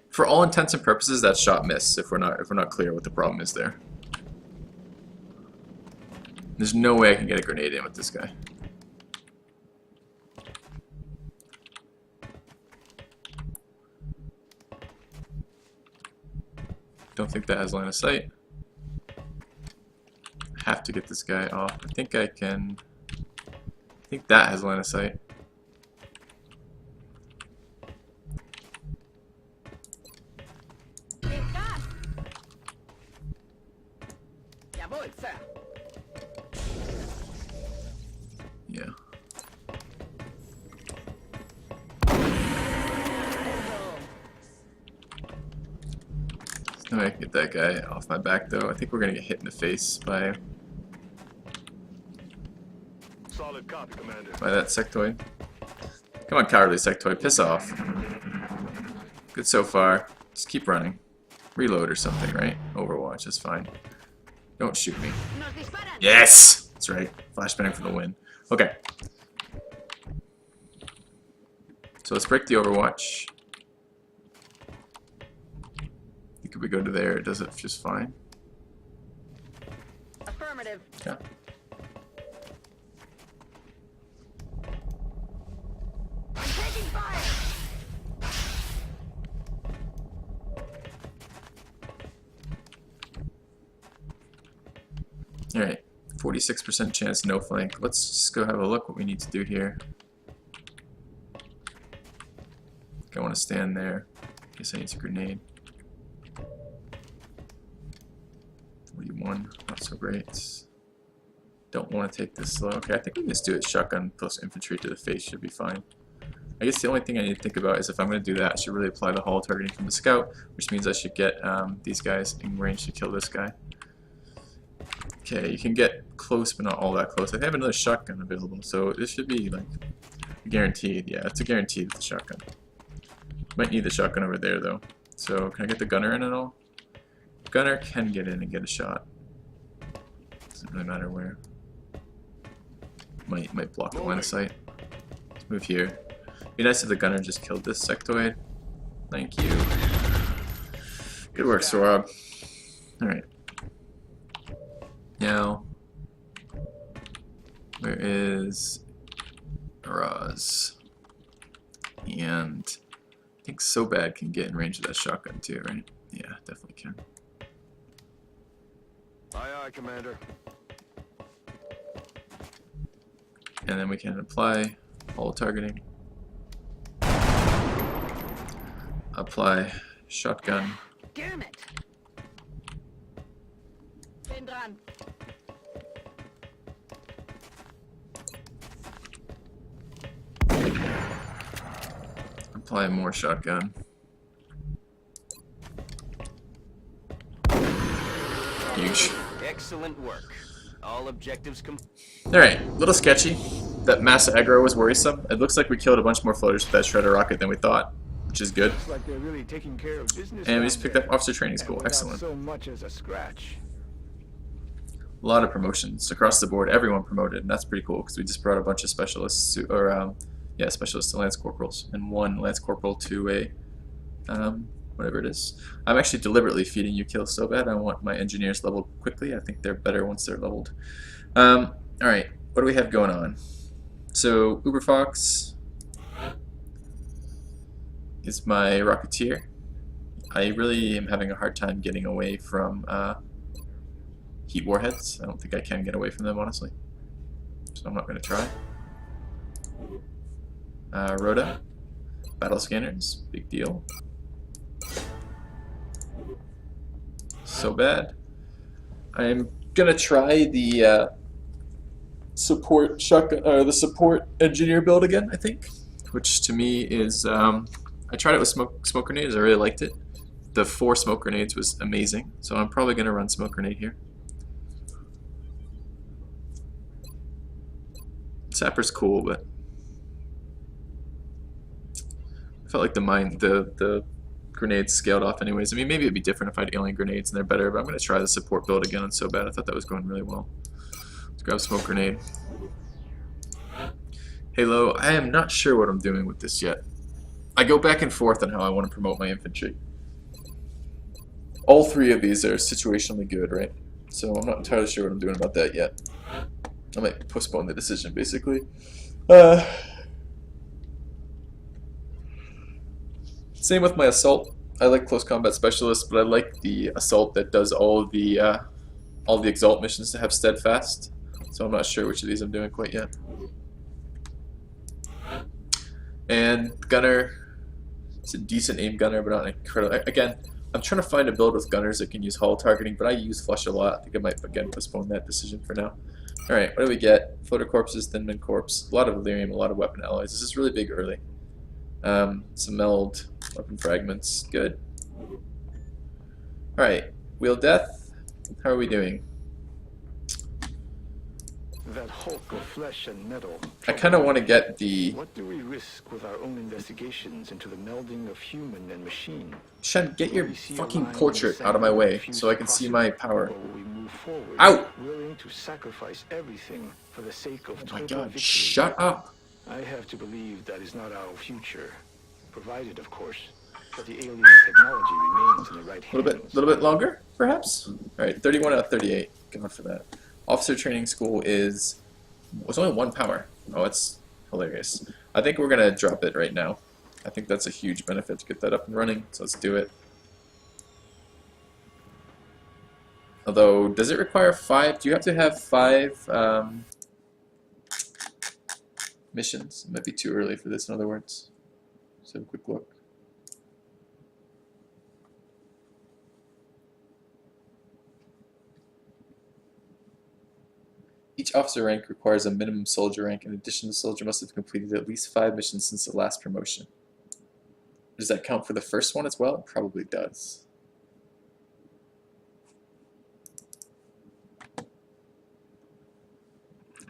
For all intents and purposes, that's shot miss. If we're not clear what the problem is there. There's no way I can get a grenade in with this guy. Don't think that has line of sight. Have to get this guy off. I think I can. I think that has line of sight. Yeah. There's no way I can get that guy off my back though. I think we're gonna get hit in the face by
Solid copy, Commander.
that sectoid. Come on, cowardly sectoid, piss off. Good so far. Just keep running. Reload or something, right? Overwatch, that's fine. Don't shoot me.
Nos disparan.
Yes! That's right. Flashbang for the win. Okay. So let's break the Overwatch. I think if we go to there, it does it just fine.
Affirmative.
Yeah.
I'm taking fire!
Alright. 46% chance no flank. Let's just go have a look what we need to do here. I want to stand there. Guess I need a grenade. 41, not so great. Don't want to take this slow. Okay, I think we can just do it shotgun plus infantry to the face, should be fine. I guess the only thing I need to think about is if I'm going to do that, I should really apply the hull targeting from the scout, which means I should get these guys in range to kill this guy. Okay, you can get close, but not all that close. I have another shotgun available, so this should be like guaranteed. Yeah, it's a guarantee with the shotgun. Might need the shotgun over there though. So can I get the gunner in at all? Gunner can get in and get a shot. Doesn't really matter where. Might block the line of sight. Let's move here. Be nice if the gunner just killed this sectoid. Thank you. Good work, Swab. Alright. Now, where is Raz? And I think So Bad can get in range of that shotgun too, right? Yeah, definitely can.
Aye, aye, Commander.
And then we can apply hull targeting. Apply shotgun.
Damn it! Bin dran.
Apply more shotgun. Huge.
Excellent work. All objectives
Alright, a little sketchy. That mass aggro was worrisome. It looks like we killed a bunch more floaters with that shredder rocket than we thought, which is good.
Looks like they're really taking care of business.
And we
down
just picked
there,
up officer training
and
school.
without
Excellent.
so much as a scratch.
A lot of promotions across the board. Everyone promoted, and that's pretty cool because we just brought a bunch of specialists to, or yeah, specialists to lance corporals, and one lance corporal to a whatever it is. I'm actually deliberately feeding you kills so bad. I want my engineers leveled quickly. I think they're better once they're leveled. All right, what do we have going on? So Uberfox is my Rocketeer. I really am having a hard time getting away from heat warheads. I don't think I can get away from them, honestly. So I'm not going to try. Rhoda, battle scanners, big deal. So bad. I'm gonna try the support shotgun, the support engineer build again. I think, which to me is I tried it with smoke grenades. I really liked it. The 4 smoke grenades was amazing. So I'm probably gonna run smoke grenade here. Sapper's cool, but I felt like the grenades scaled off anyways. I mean, maybe it'd be different if I had alien grenades and they're better, but I'm going to try the support build again on So Bad. I thought that was going really well. Let's grab smoke grenade. Halo, I am not sure what I'm doing with this yet. I go back and forth on how I want to promote my infantry. All 3 of these are situationally good, right? So I'm not entirely sure what I'm doing about that yet. I might postpone the decision, basically. Same with my assault. I like close combat specialist, but I like the assault that does all the exalt missions to have steadfast. So I'm not sure which of these I'm doing quite yet. And gunner, it's a decent aim gunner, but not incredible. Again, I'm trying to find a build with gunners that can use hull targeting, but I use flush a lot. I think I might again postpone that decision for now. All right, what do we get? Floater corpses, thin man corpse, a lot of Illyrium, a lot of weapon alloys. This is really big early. Some meld, weapon fragments, good. Alright, Wheel Death, how are we doing?
That hulk of flesh and metal.
I kind of want to get the...
What do we risk with our own investigations into the melding of human and machine?
Shen, get your
Will we see a
fucking
line
portrait
in the
out of my
sand
way
fuse
so I can see my power.
Or will we move forward,
Ow!
willing to sacrifice everything for the sake of
Oh my
total
god,
victory?
shut up!
I have to believe that is not our future, provided, of course, that the alien technology remains in the right hands.
A little bit longer, perhaps? Alright, 31 out of 38. Going for that. Officer training school was only 1 power. Oh, that's hilarious. I think we're gonna drop it right now. I think that's a huge benefit to get that up and running, so let's do it. Although, does it require 5? Do you have to have 5 missions? It might be too early for this, in other words. Let's have a quick look. Each officer rank requires a minimum soldier rank. In addition, the soldier must have completed at least 5 missions since the last promotion. Does that count for the first one as well? It probably does.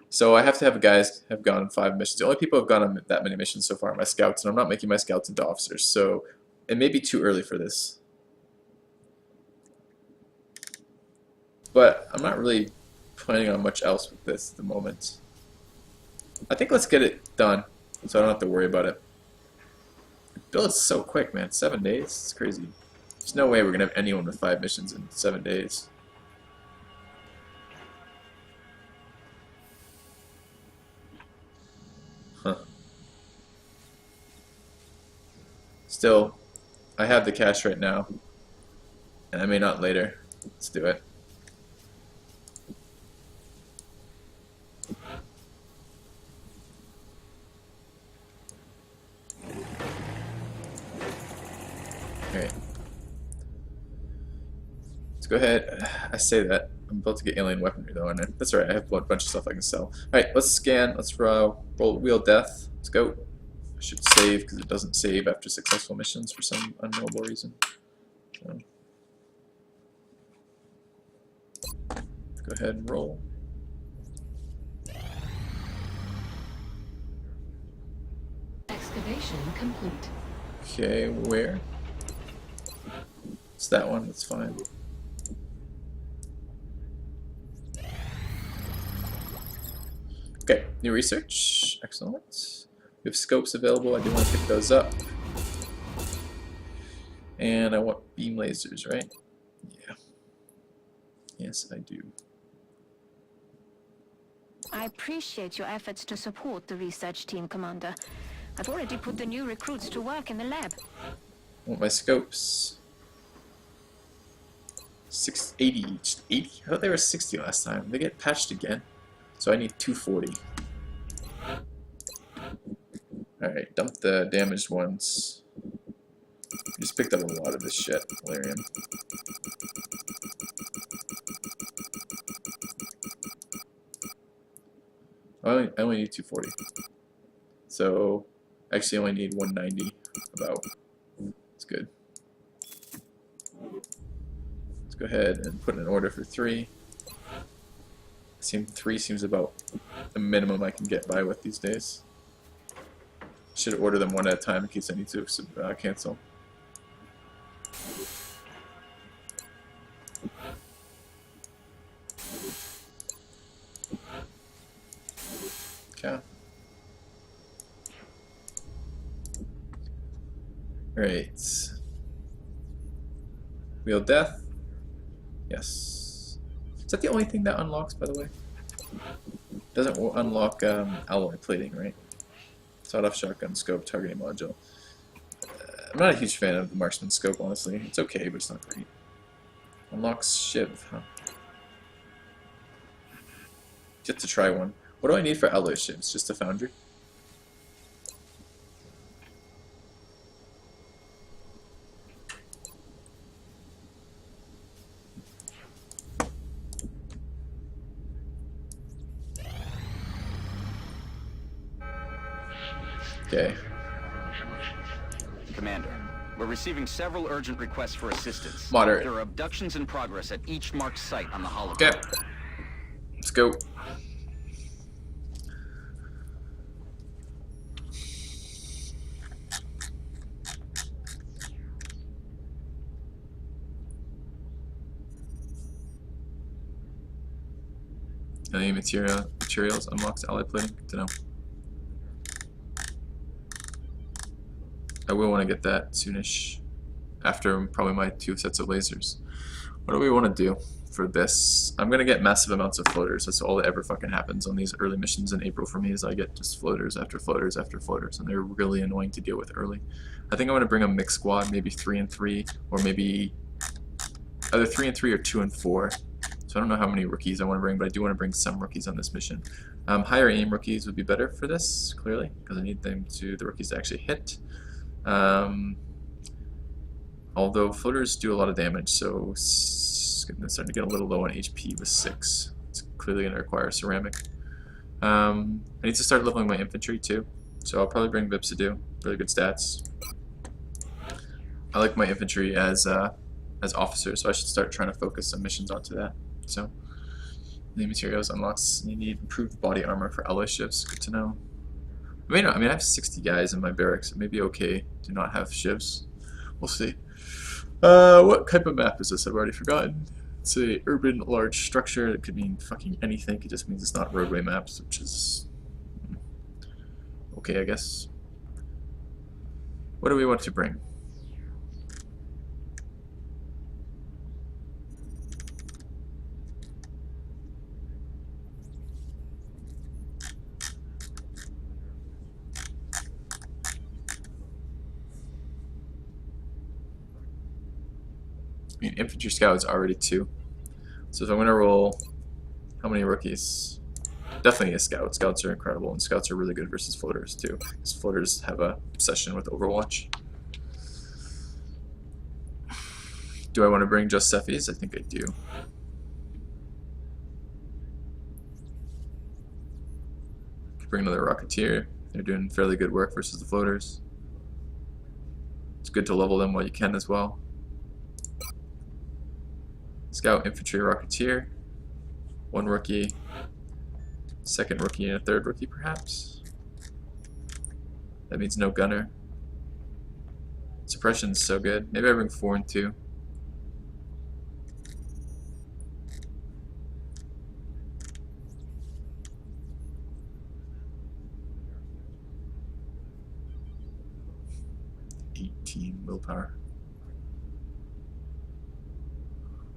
So I have to have guys have gone on 5 missions. The only people who have gone on that many missions so far are my scouts, and I'm not making my scouts into officers, so it may be too early for this. But I'm not really planning on much else with this at the moment. I think let's get it done, so I don't have to worry about it. It builds so quick, man. 7 days? It's crazy. There's no way we're going to have anyone with 5 missions in 7 days. Huh. Still, I have the cash right now, and I may not later. Let's do it. Alright. Let's go ahead. I say that. I'm about to get alien weaponry though, and that's alright. I have a bunch of stuff I can sell. Alright, let's scan. Let's roll wheel death. Let's go. I should save because it doesn't save after successful missions for some unknowable reason. So, go ahead and roll.
Excavation complete.
Okay, where? It's that one, that's fine. Okay, new research. Excellent. We have scopes available. I do want to pick those up. And I want beam lasers, right? Yeah. Yes, I do.
I appreciate your efforts to support the research team, Commander. I've already put the new recruits to work in the lab.
I want my scopes. 680 each. 80? I thought they were 60 last time. They get patched again. So I need 240. Alright, dump the damaged ones. Just picked up a lot of this shit. Valerian. I only need 240. So, I actually only need 190. About. That's good. Let's go ahead and put in an order for 3. 3 seems about the minimum I can get by with these days. Should order them one at a time in case I need to cancel. Okay. Alright. Wheel death. Yes. Is that the only thing that unlocks, by the way? Doesn't unlock alloy plating, right? Sawed-off shotgun scope targeting module. I'm not a huge fan of the marksman scope, honestly. It's okay, but it's not great. Unlocks shiv, huh? Just to try one. What do I need for alloy shivs? Just a foundry? Okay.
Commander, we're receiving several urgent requests for assistance.
Moderate.
There are abductions in progress at each marked site on the hologram.
Okay. Let's go. Any materials unlocks alloy plating? Good to know. I will want to get that soonish, after probably my 2 sets of lasers. What do we want to do? for this. I'm gonna get massive amounts of floaters. That's all that ever fucking happens on these early missions in April for me, is I get just floaters after floaters after floaters, and they're really annoying to deal with early. I think I'm gonna bring a mixed squad, maybe 3 and 3, or maybe either 3 and 3 or 2 and 4. So I don't know how many rookies I want to bring, but I do want to bring some rookies on this mission. Higher aim rookies would be better for this, clearly, because I need the rookies to actually hit. Although floaters do a lot of damage, so it's starting to get a little low on HP with 6. It's clearly going to require ceramic. I need to start leveling my infantry too, so I'll probably bring Vipsidue. Really good stats. I like my infantry as officers, so I should start trying to focus some missions onto that. So, the materials unlocks. You need improved body armor for alloy shivs. Good to know. I mean, I have 60 guys in my barracks. It may be okay to not have shivs. We'll see. What type of map is this? I've already forgotten. It's a urban large structure. It could mean fucking anything. It just means it's not roadway maps, which is okay, I guess. What do we want to bring? I mean, infantry scout is already 2. So if I'm gonna roll, how many rookies? Definitely a scout. Scouts are incredible, and scouts are really good versus floaters too, because floaters have a obsession with Overwatch. Do I want to bring just Cephis? I think I do. Could bring another Rocketeer. They're doing fairly good work versus the floaters. It's good to level them while you can as well. Scout, infantry, Rocketeer. 1 rookie. 2nd rookie and a 3rd rookie, perhaps. That means no gunner. Suppression's so good. Maybe I bring 4 and 2. Willpower.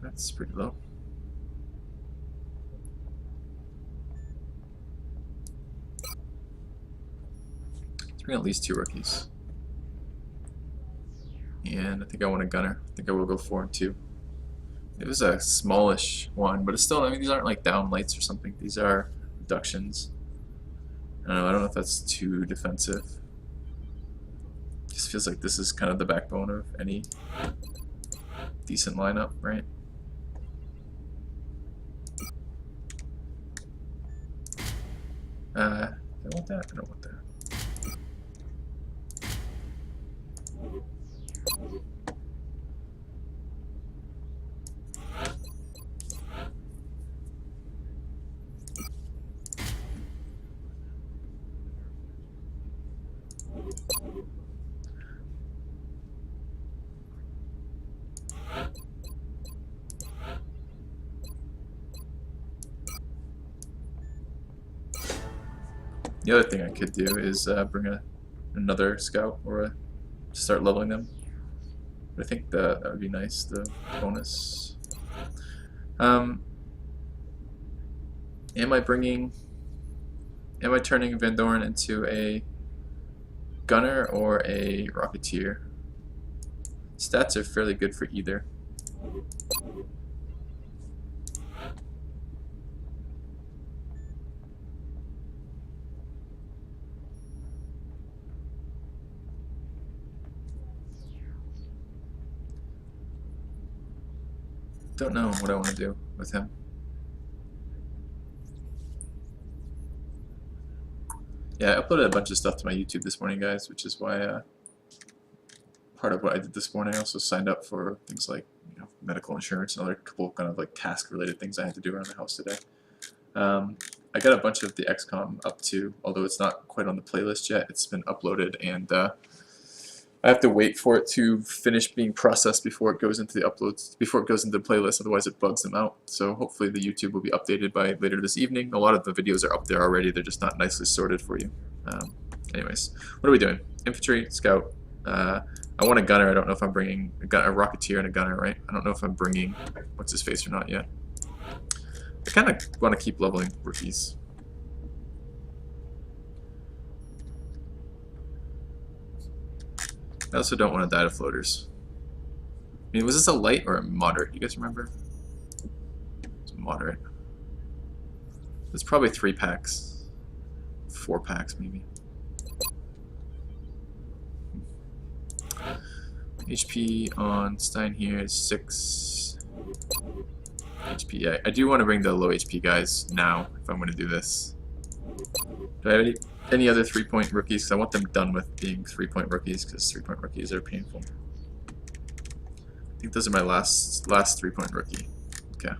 That's pretty low. Let's bring at least 2 rookies. And I think I want a gunner. I think I will go 4 and 2. It was a smallish one, but it's still, I mean, these aren't like down lights or something. These are reductions. I don't know if that's too defensive. Just feels like this is kind of the backbone of any decent lineup, right? Do I want that? I don't want that. The other thing I could do is bring another scout or start leveling them. But I think that would be nice, the bonus. Am I turning Van Doren into a gunner or a Rocketeer? Stats are fairly good for either. Don't know what I want to do with him. Yeah, I uploaded a bunch of stuff to my YouTube this morning, guys, which is why part of what I did this morning. I also signed up for things like, you know, medical insurance and other couple of kind of like task-related things I had to do around the house today. I got a bunch of the XCOM up to, although it's not quite on the playlist yet. It's been uploaded, and I have to wait for it to finish being processed before it goes into the uploads, before it goes into the playlist, otherwise it bugs them out. So hopefully the YouTube will be updated by later this evening. A lot of the videos are up there already, they're just not nicely sorted for you. Anyways, what are we doing? Infantry, scout. I want a gunner. I don't know if I'm bringing a Rocketeer and a gunner, right? I don't know if I'm bringing what's his face or not yet. I kind of want to keep leveling rookies. I also don't want to die to floaters. I mean, was this a light or a moderate? You guys remember? It's moderate. It's probably 3 packs. 4 packs, maybe. HP on Stein here is 6 HP. I do want to bring the low HP guys now if I'm going to do this. Do I have any other 3-point rookies? Because I want them done with being 3-point rookies, because 3-point rookies are painful. I think those are my last 3-point rookie. Okay.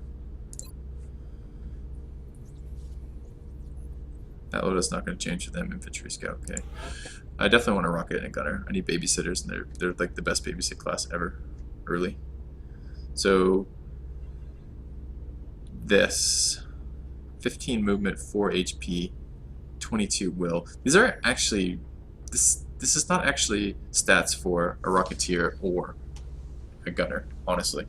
That load is not going to change for them. Infantry scout. Okay. I definitely want a rocket and a gunner. I need babysitters, and they're like the best babysit class ever. Early. So this 15 movement, 4 HP, 22 will. These are actually this is not actually stats for a rocketeer or a gunner, honestly.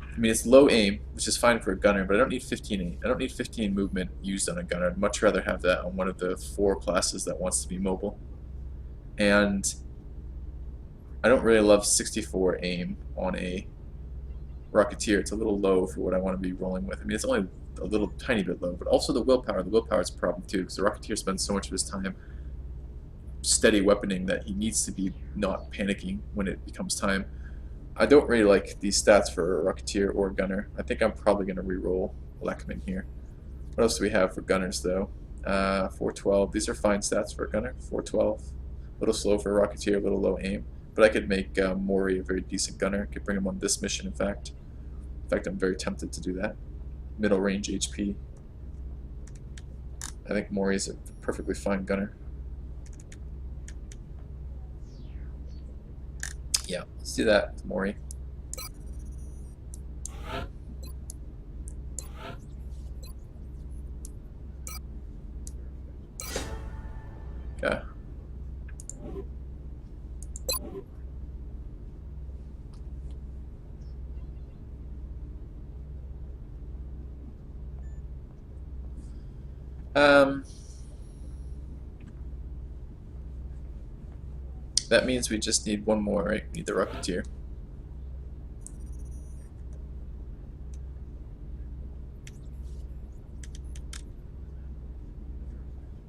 I mean, it's low aim, which is fine for a gunner, but I don't need 15 aim. I don't need 15 movement used on a gunner. I'd much rather have that on one of the 4 classes that wants to be mobile. And I don't really love 64 aim on a rocketeer. It's a little low for what I want to be rolling with. I mean, it's only a little tiny bit low, but also the willpower. The willpower is a problem too, because the rocketeer spends so much of his time steady weaponing that he needs to be not panicking when it becomes time. I don't really like these stats for a rocketeer or gunner. I think I'm probably going to re-roll Leckman here. What else do we have for gunners though? 412. These are fine stats for a gunner. 412. A little slow for a rocketeer, a little low aim. But I could make Mori a very decent gunner. I could bring him on this mission, in fact. In fact, I'm very tempted to do that. Middle range HP. I think Mori is a perfectly fine gunner. Yeah, let's do that with Mori. Okay. That means we just need one more, right? We need the Rocketeer.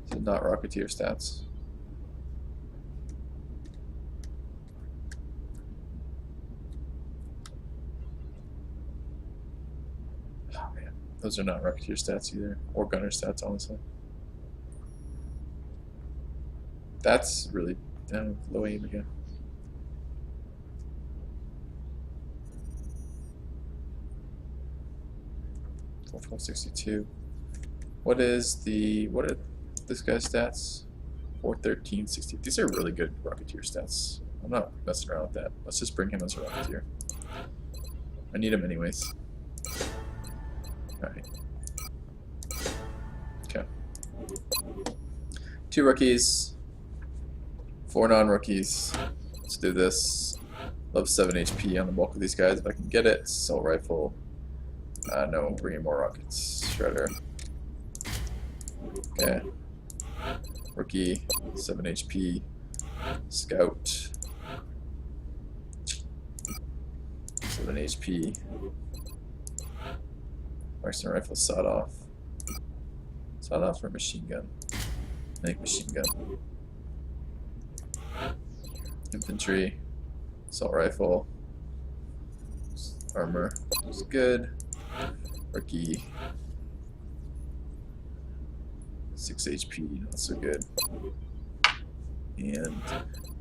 So not Rocketeer stats. Oh man, those are not Rocketeer stats either, or Gunner stats, honestly. That's really low aim again. Full 62. What are this guy's stats? 413, 60. These are really good Rocketeer stats. I'm not messing around with that. Let's just bring him as a Rocketeer. I need him anyways. Alright. Okay. 2 rookies. 4 non-rookies. Let's do this. Love 7 HP on the bulk of these guys if I can get it. Assault rifle. No, bringing more rockets. Shredder. Okay. Rookie. 7 HP. Scout. 7 HP. Marksman rifle sawed off. Sawed off for machine gun. Make machine gun. Infantry, assault rifle, armor is good. Rookie, 6 HP, not so good. And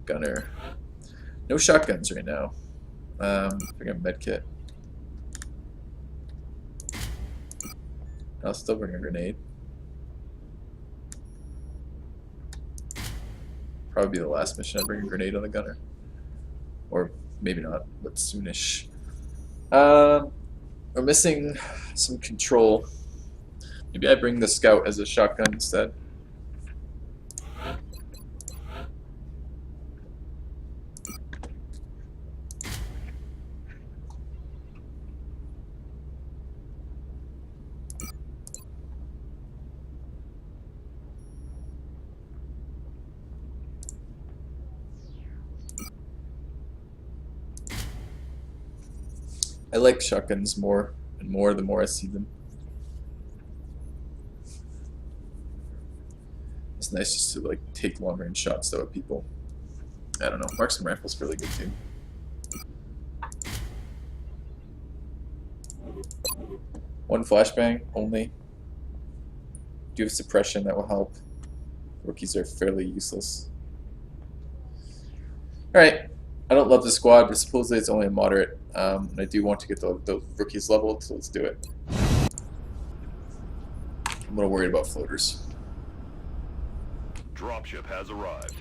gunner. No shotguns right now. Bring a medkit. I'll still bring a grenade. Probably be the last mission I bring a grenade on the gunner. Or maybe not, but soonish. We're missing some control. Maybe I bring the scout as a shotgun instead. I like shotguns more and more the more I see them. It's nice just to like take long range shots though at people. I don't know. Marksman rifle's really good too. One flashbang only. Do have suppression that will help. Rookies are fairly useless. Alright. I don't love the squad, but supposedly it's only a moderate. And I do want to get the rookies leveled, so let's do it. I'm a little worried about floaters.
Dropship has arrived.